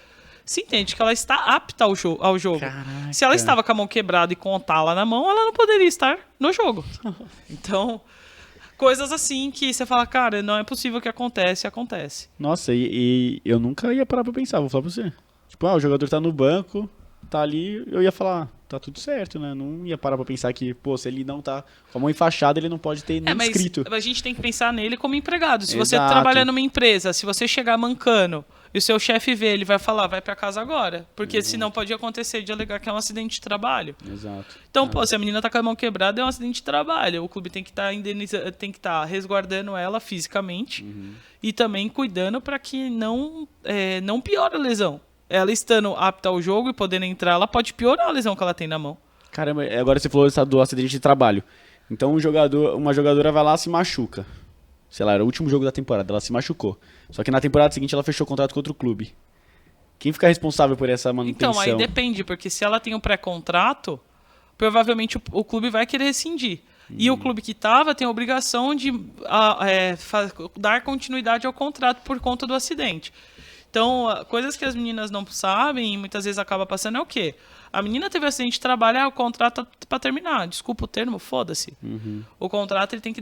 se entende que ela está apta ao jogo. Caraca. Se ela estava com a mão quebrada e com a tala na mão, ela não poderia estar no jogo. Então, coisas assim que você fala, cara, não é possível que acontece. Nossa, e eu nunca ia parar pra pensar, vou falar pra você. Tipo, o jogador tá no banco, tá ali, eu ia falar, tá tudo certo, né? Não ia parar pra pensar que, pô, se ele não tá com a mão enfaixada, ele não pode ter nem Mas inscrito. a gente tem que pensar nele como empregado. Se você Exato. trabalha numa empresa, se você chegar mancando e o seu chefe vê, ele vai falar, vai pra casa agora. Porque senão pode acontecer de alegar que é um acidente de trabalho. Exato. Então, pô, se a menina tá com a mão quebrada, é um acidente de trabalho. O clube tem que estar resguardando ela fisicamente e também cuidando para que não piore a lesão. Ela estando apta ao jogo e podendo entrar, ela pode piorar a lesão que ela tem na mão. Caramba, agora você falou do acidente de trabalho. Então uma jogadora vai lá e se machuca. Sei lá, era o último jogo da temporada, ela se machucou. Só que na temporada seguinte ela fechou o contrato com outro clube. Quem fica responsável por essa manutenção? Então, aí depende, porque se ela tem um pré-contrato, provavelmente o clube vai querer rescindir. E o clube que estava tem a obrigação de dar continuidade ao contrato por conta do acidente. Então, coisas que as meninas não sabem e muitas vezes acaba passando é o quê? A menina teve acidente de trabalho, o contrato tá para terminar. Desculpa o termo, foda-se. O contrato ele tem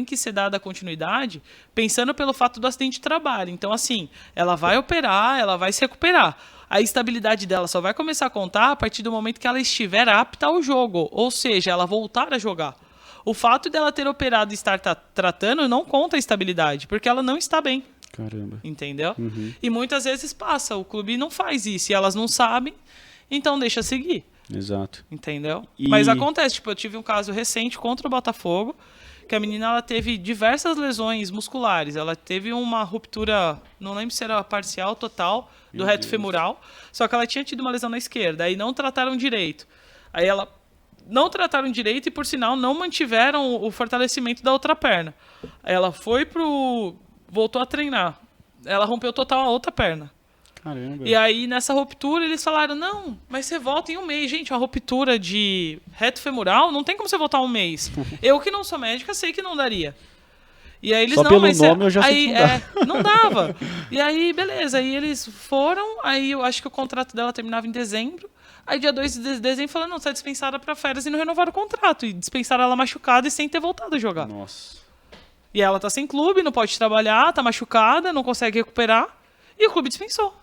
que ser dado a continuidade pensando pelo fato do acidente de trabalho. Então, assim, ela vai operar, ela vai se recuperar. A estabilidade dela só vai começar a contar a partir do momento que ela estiver apta ao jogo. Ou seja, ela voltar a jogar. O fato dela ter operado e estar tratando não conta a estabilidade, porque ela não está bem. Caramba. Entendeu? E muitas vezes passa, o clube não faz isso e elas não sabem, então deixa seguir. Exato. Entendeu? E- Mas acontece, tipo, eu tive um caso recente contra o Botafogo, que a menina ela teve diversas lesões musculares. Ela teve uma ruptura, não lembro se era parcial ou total, do reto femoral, só que ela tinha tido uma lesão na esquerda, aí não trataram direito. Aí ela não trataram direito e, por sinal, não mantiveram o fortalecimento da outra perna. Aí ela voltou a treinar. Ela rompeu total a outra perna. Caramba. E aí, nessa ruptura, eles falaram, não, mas você volta em um mês. Gente, uma ruptura de reto femoral, não tem como você voltar um mês. Eu que não sou médica, sei que não daria. E aí eles Só não, pelo mas nome eu já sei aí, que não dá. não dava. E aí, beleza, aí eles foram, aí eu acho que o contrato dela terminava em dezembro. Aí dia 2 de dezembro falaram, não, você é dispensada pra férias e não renovaram o contrato. E dispensaram ela machucada e sem ter voltado a jogar. Nossa. E ela tá sem clube, não pode trabalhar, tá machucada, não consegue recuperar. E o clube dispensou.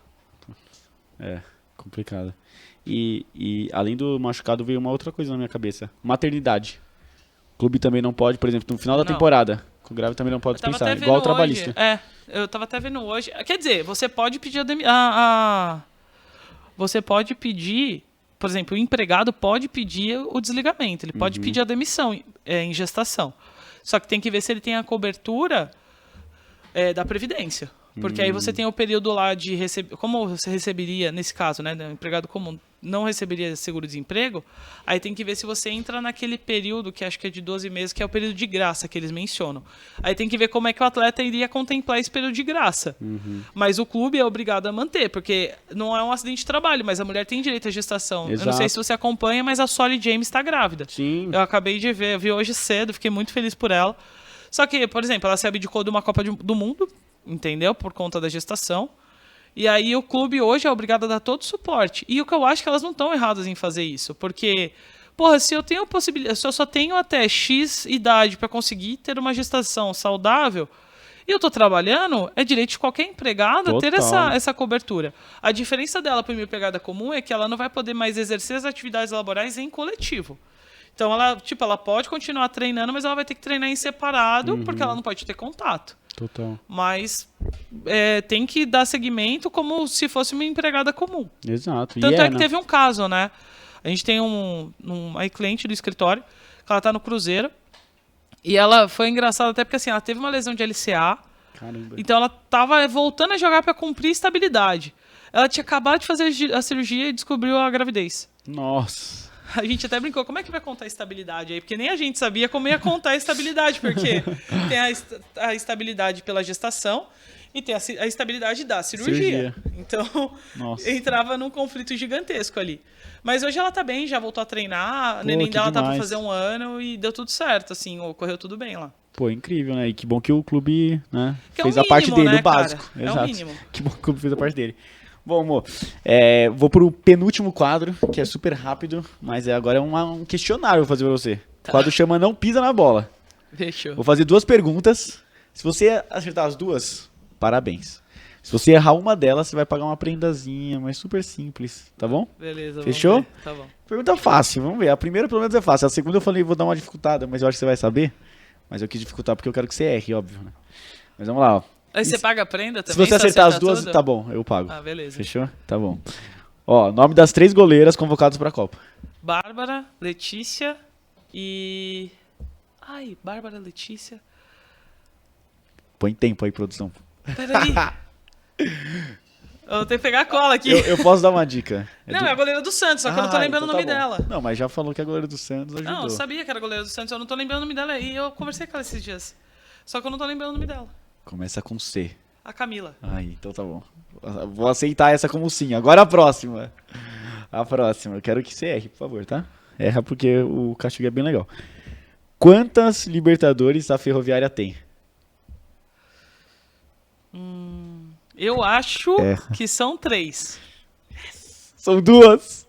É, complicado. E além do machucado, veio uma outra coisa na minha cabeça. Maternidade. O clube também não pode, por exemplo, no final da Não. temporada, o grave também não pode Eu tava dispensar, até vendo igual o hoje, trabalhista. eu tava até vendo hoje. Quer dizer, você pode pedir você pode pedir, por exemplo, o empregado pode pedir o desligamento, ele pode pedir a demissão em gestação. Só que tem que ver se ele tem a cobertura da Previdência. Porque aí você tem o período lá de receber. Como você receberia, nesse caso, né? O empregado comum não receberia seguro-desemprego, aí tem que ver se você entra naquele período, que acho que é de 12 meses, que é o período de graça que eles mencionam. Aí tem que ver como é que o atleta iria contemplar esse período de graça. Mas o clube é obrigado a manter, porque não é um acidente de trabalho, mas a mulher tem direito à gestação. Eu não sei Exato. se você acompanha, mas a Solly James está grávida. Sim. Eu acabei de ver, eu vi hoje cedo, fiquei muito feliz por ela. Só que, por exemplo, ela se abdicou de uma Copa do Mundo, entendeu? Por conta da gestação. E aí o clube hoje é obrigado a dar todo o suporte. E o que eu acho que elas não estão erradas em fazer isso. Porque, porra, se eu tenho possibilidade, se eu só tenho até X idade para conseguir ter uma gestação saudável, e eu tô trabalhando, é direito de qualquer empregada ter Total. essa cobertura. A diferença dela para uma empregada comum é que ela não vai poder mais exercer as atividades laborais em coletivo. Então ela pode continuar treinando, mas ela vai ter que treinar em separado, porque ela não pode ter contato. Total. Mas tem que dar seguimento como se fosse uma empregada comum. Exato. Tanto é que teve um caso, né? A gente tem uma cliente do escritório, que ela tá no Cruzeiro, e ela foi engraçada até porque assim, ela teve uma lesão de LCA, Caramba. então ela tava voltando a jogar para cumprir estabilidade. Ela tinha acabado de fazer a cirurgia e descobriu a gravidez. Nossa. A gente até brincou, como é que vai contar a estabilidade aí? Porque nem a gente sabia como ia contar a estabilidade, porque tem a estabilidade pela gestação e tem a estabilidade da cirurgia. Então, Nossa. entrava num conflito gigantesco ali. Mas hoje ela tá bem, já voltou a treinar, a neném que dela tá pra demais. fazer 1 ano e deu tudo certo, assim, correu tudo bem lá. Pô, incrível, né? E que bom que o clube, né, Que é o fez a parte mínimo, dele, né, o básico. cara? É o Exato. mínimo. Que bom que o clube fez a parte dele. Bom, amor, vou pro penúltimo quadro, que é super rápido, mas agora é um questionário que eu vou fazer pra você. O quadro chama Não Pisa na Bola. Fechou. Vou fazer 2 perguntas. Se você acertar as 2, parabéns. Se você errar uma delas, você vai pagar uma prendazinha, mas super simples, tá bom? Beleza. Fechou? Vamos ver. Tá bom. Pergunta fácil, vamos ver. A primeira pelo menos é fácil. A segunda eu falei, vou dar uma dificultada, mas eu acho que você vai saber. Mas eu quis dificultar porque eu quero que você erre, óbvio, né? Mas vamos lá, ó. Aí você paga a prenda Se também? você acertar as acertar 2, tudo? tá bom, eu pago. Ah, beleza. Fechou? Tá bom. Ó, nome das 3 goleiras convocadas pra Copa. Bárbara, Letícia e... Ai, Bárbara, Letícia... Põe tempo aí, produção. Peraí. Eu vou ter que pegar a cola aqui. Eu posso dar uma dica. Não, é a goleira do Santos, só que eu não tô lembrando então o nome tá bom. dela. Não, mas já falou que a goleira do Santos ajudou. Não, eu sabia que era a goleira do Santos, eu não tô lembrando o nome dela. E eu conversei com ela esses dias. Só que eu não tô lembrando o nome dela. Começa com C. A Camila. Aí, então tá bom. Vou aceitar essa como sim. Agora a próxima. A próxima. Eu quero que você erre, por favor, tá? Erra porque o castigo é bem legal. Quantas Libertadores a Ferroviária tem? Eu acho É. que são 3. São 2.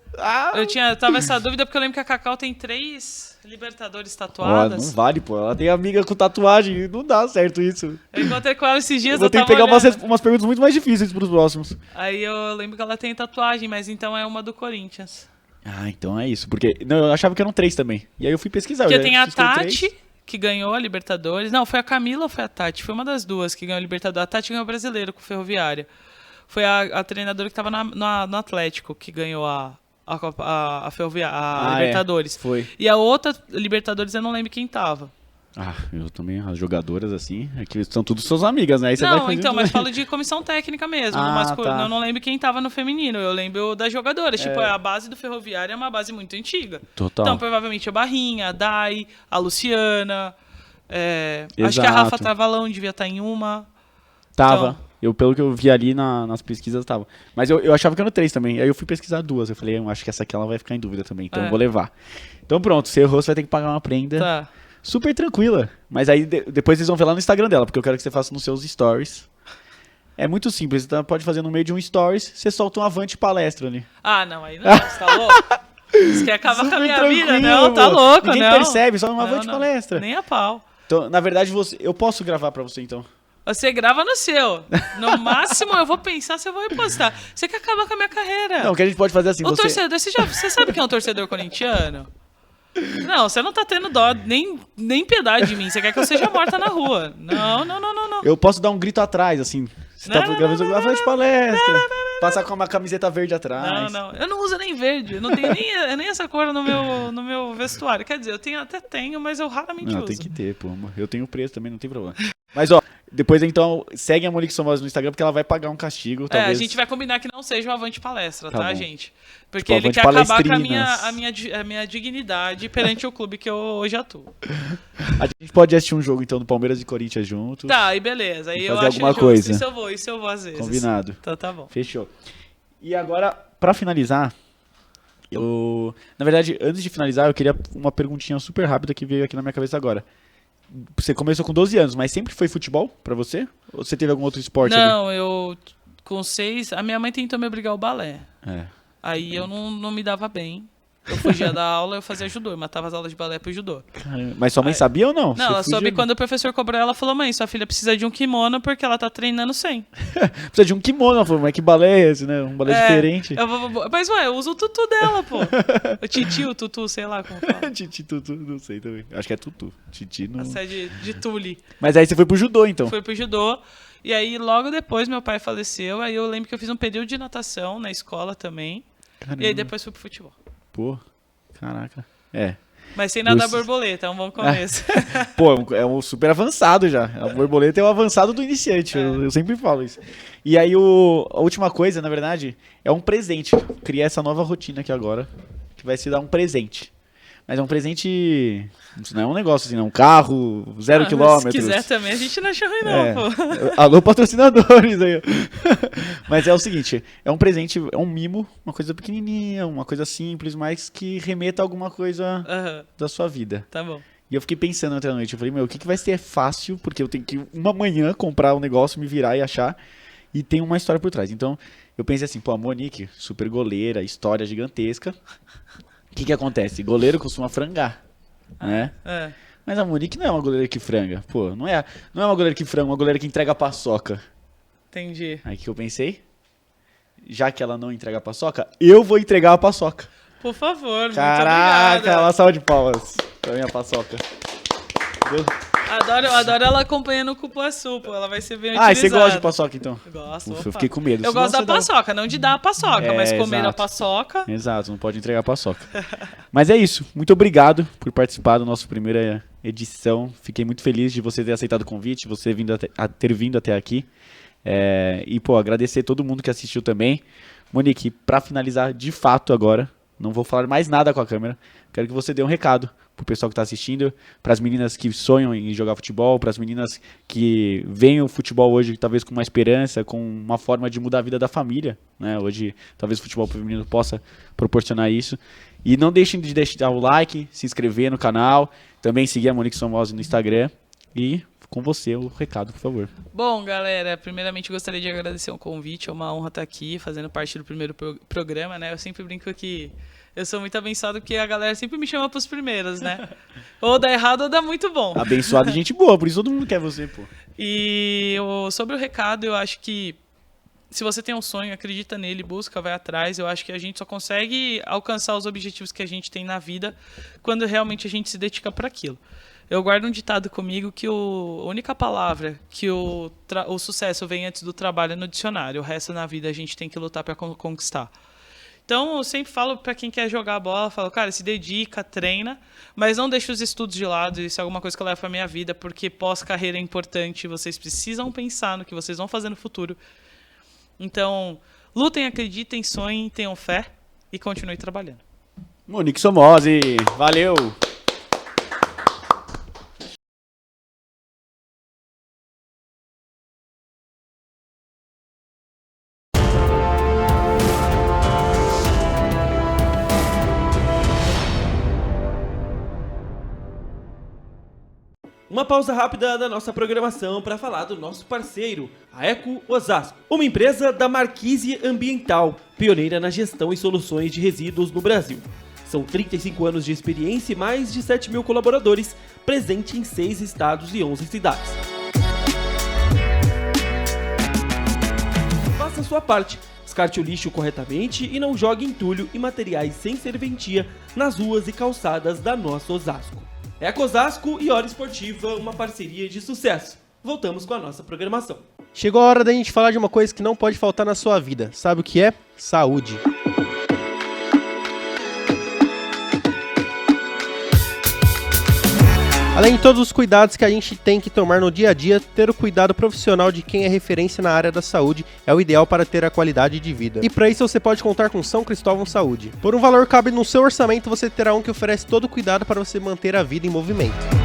Eu tava essa dúvida porque eu lembro que a Cacau tem 3 Libertadores Ó, tatuadas. não vale, pô. Ela tem amiga com tatuagem. Não dá certo isso. Eu encontrei com ela esses dias, Eu vou ter que tava pegar olhando. umas perguntas muito mais difíceis pros próximos. Aí eu lembro que ela tem tatuagem, mas então é uma do Corinthians. Ah, então é isso. Porque não, eu achava que eram 3 também. E aí eu fui pesquisar. Porque eu tem a fiz que eram 3. Tati, que ganhou a Libertadores. Não, foi a Camila ou foi a Tati? Foi uma das duas que ganhou a Libertadores. A Tati ganhou o Brasileiro com o Ferroviária. Foi a treinadora que estava no Atlético que ganhou a Ferroviária, a Libertadores. Foi. E a outra Libertadores eu não lembro quem tava. Ah, eu também, as jogadoras assim, é que são tudo suas amigas, né? Aí você vai Não, fazendo então, mas tudo. falo de comissão técnica mesmo. Ah, tá. Eu não lembro quem tava no feminino, eu lembro das jogadoras. Tipo, a base do Ferroviária é uma base muito antiga. Total. Então, provavelmente a Barrinha, a Dai, a Luciana. Acho que a Rafa Exato. Travalão devia estar em uma. Tava. Então. Pelo que eu vi ali nas pesquisas, tava. Mas eu achava que eram 3 também. Aí eu fui pesquisar 2. Eu falei, eu acho que essa aqui ela vai ficar em dúvida também. Então eu vou levar. Então pronto, você errou, você vai ter que pagar uma prenda. Tá. super tranquila. Mas aí depois vocês vão ver lá no Instagram dela, porque eu quero que você faça nos seus stories. É muito simples, então pode fazer no meio de um stories, você solta um Avante Palestra ali. Ah, não, aí não, você tá louco? Você quer acabar com a minha vida? Não, tá louco, Ninguém não. percebe, só um Avante Não, Palestra. nem a pau. Então, na verdade, eu posso gravar pra você, então. Você grava no seu. No máximo, eu vou pensar se eu vou repostar. Você quer acabar com a minha carreira. Não, o que a gente pode fazer assim, O torcedor, você sabe quem é um torcedor corintiano? Não, você não tá tendo dó, nem piedade de mim. Você quer que eu seja morta na rua. Não. Eu posso dar um grito atrás, assim. Você tá Não, gravando Avante Palestra. Passar com uma camiseta verde atrás. Não. Eu não uso nem verde. Eu não tenho nem essa cor no meu vestuário. Quer dizer, até tenho, mas eu raramente uso. Não, tem que ter, pô. Eu tenho preço também, não tem problema. Mas, ó, depois então, segue a Monique Somoza no Instagram, porque ela vai pagar um castigo, talvez. A gente vai combinar que não seja o Avante Palestra, Tá tá, bom. gente? Porque Tipo, ele Avante quer acabar com Palestrinas. a minha dignidade perante o clube que eu hoje atuo. A gente pode assistir um jogo, então, do Palmeiras e Corinthians juntos. Tá, aí beleza. Aí E eu fazer acho alguma justo. coisa. Isso eu vou às vezes. Combinado. Então tá bom. Fechou. E agora, pra finalizar, na verdade, antes de finalizar, eu queria uma perguntinha super rápida que veio aqui na minha cabeça agora. Você começou com 12 anos, mas sempre foi futebol pra você? Ou você teve algum outro esporte ali? Não, eu com 6, a minha mãe tentou me obrigar ao balé. É. Aí eu não me dava bem. Eu fugia da aula, eu fazia judô, eu matava as aulas de balé pro judô. Caramba. Mas sua mãe sabia ou não? Não, Você ela soube fugia? quando o professor cobrou, ela falou: mãe, sua filha precisa de um kimono porque ela tá treinando sem. Precisa de um kimono. Ela falou, mas que balé é esse, né? Um balé diferente. Mas ué, eu uso o tutu dela, pô. O titi, o tutu, sei lá como fala. Titi, tutu, não sei também. Acho que é tutu. Titi não... A sede de tule. Mas aí você foi pro judô, então. Fui pro judô. E aí, logo depois, meu pai faleceu. Aí eu lembro que eu fiz um período de natação na escola também. Caramba. E aí depois fui pro futebol. Pô, caraca. É. Mas sem nadar Dos- borboleta, é um bom começo. Pô, é um super avançado já. A borboleta é o avançado do iniciante. Eu sempre falo isso. E aí, a última coisa, na verdade, é um presente. Criar essa nova rotina aqui agora, que vai se dar um presente. Mas é um presente... Não é um negócio assim, não. Um carro, 0 quilômetros. Se quiser também, a gente não acha ruim, não, É. pô. Alô, patrocinadores aí. Mas é o seguinte, é um presente, é um mimo, uma coisa pequenininha, uma coisa simples, mas que remeta a alguma coisa Aham, da sua vida. tá bom. E eu fiquei pensando ontem à noite, eu falei, meu, o que vai ser fácil, porque eu tenho que uma manhã comprar um negócio, me virar e achar, e tem uma história por trás. Então, eu pensei assim, pô, a Monique, super goleira, história gigantesca. O que acontece? Goleiro costuma frangar, né? É. Mas a Monique não é uma goleira que franga. Pô, não é uma goleira que franga, uma goleira que entrega a paçoca. Entendi. Aí o que eu pensei? Já que ela não entrega a paçoca, eu vou entregar a paçoca. Por favor, muito Caraca, obrigada. uma salva de palmas pra minha paçoca. Entendeu? Adoro ela acompanhando o Cupuaçu, pô. Ela vai ser bem Ah, e você utilizada. gosta de paçoca então? Gosto, Ufa, opa. eu fiquei com medo. Eu Senão gosto da você dá- paçoca, não de dar a paçoca, É, mas comer a exato. paçoca. Exato, não pode entregar a paçoca. Mas é isso. Muito obrigado por participar da nossa primeira edição. Fiquei muito feliz de você ter aceitado o convite, você ter vindo até aqui. E, pô, agradecer todo mundo que assistiu também. Monique, pra finalizar de fato agora, não vou falar mais nada com a câmera. Quero que você dê um recado pro pessoal que tá assistindo, pras meninas que sonham em jogar futebol, pras meninas que veem o futebol hoje talvez com uma esperança, com uma forma de mudar a vida da família, né? Hoje talvez o futebol feminino possa proporcionar isso. E não deixem de deixar o like, se inscrever no canal, também seguir a Monique Somoza no Instagram e com você o recado, por favor. Bom, galera, primeiramente gostaria de agradecer o convite. É uma honra estar aqui, fazendo parte do primeiro programa, né? Eu sempre brinco que eu sou muito abençoado porque a galera sempre me chama pros primeiros, né? Ou dá errado ou dá muito bom. Abençoado e gente boa, por isso todo mundo quer você, pô. E sobre o recado, eu acho que se você tem um sonho, acredita nele, busca, vai atrás. Eu acho que a gente só consegue alcançar os objetivos que a gente tem na vida quando realmente a gente se dedica para aquilo. Eu guardo um ditado comigo que a única palavra que o sucesso vem antes do trabalho é no dicionário. O resto na vida a gente tem que lutar para conquistar. Então, eu sempre falo para quem quer jogar a bola, falo, cara, se dedica, treina, mas não deixe os estudos de lado. Isso é alguma coisa que eu levo para minha vida, porque pós-carreira é importante. Vocês precisam pensar no que vocês vão fazer no futuro. Então, lutem, acreditem, sonhem, tenham fé e continuem trabalhando. Monique Somoza, valeu! Uma pausa rápida da nossa programação para falar do nosso parceiro, a Eco Osasco, uma empresa da Marquise Ambiental, pioneira na gestão e soluções de resíduos no Brasil. São 35 anos de experiência e mais de 7 mil colaboradores, presente em 6 estados e 11 cidades. Faça a sua parte, descarte o lixo corretamente e não jogue entulho e materiais sem serventia nas ruas e calçadas da nossa Osasco. Eco Osasco e Hora Esportiva, uma parceria de sucesso. Voltamos com a nossa programação. Chegou a hora da gente falar de uma coisa que não pode faltar na sua vida. Sabe o que é? Saúde. Além de todos os cuidados que a gente tem que tomar no dia a dia, ter o cuidado profissional de quem é referência na área da saúde é o ideal para ter a qualidade de vida. E para isso você pode contar com São Cristóvão Saúde. Por um valor que cabe no seu orçamento, você terá um que oferece todo o cuidado para você manter a vida em movimento.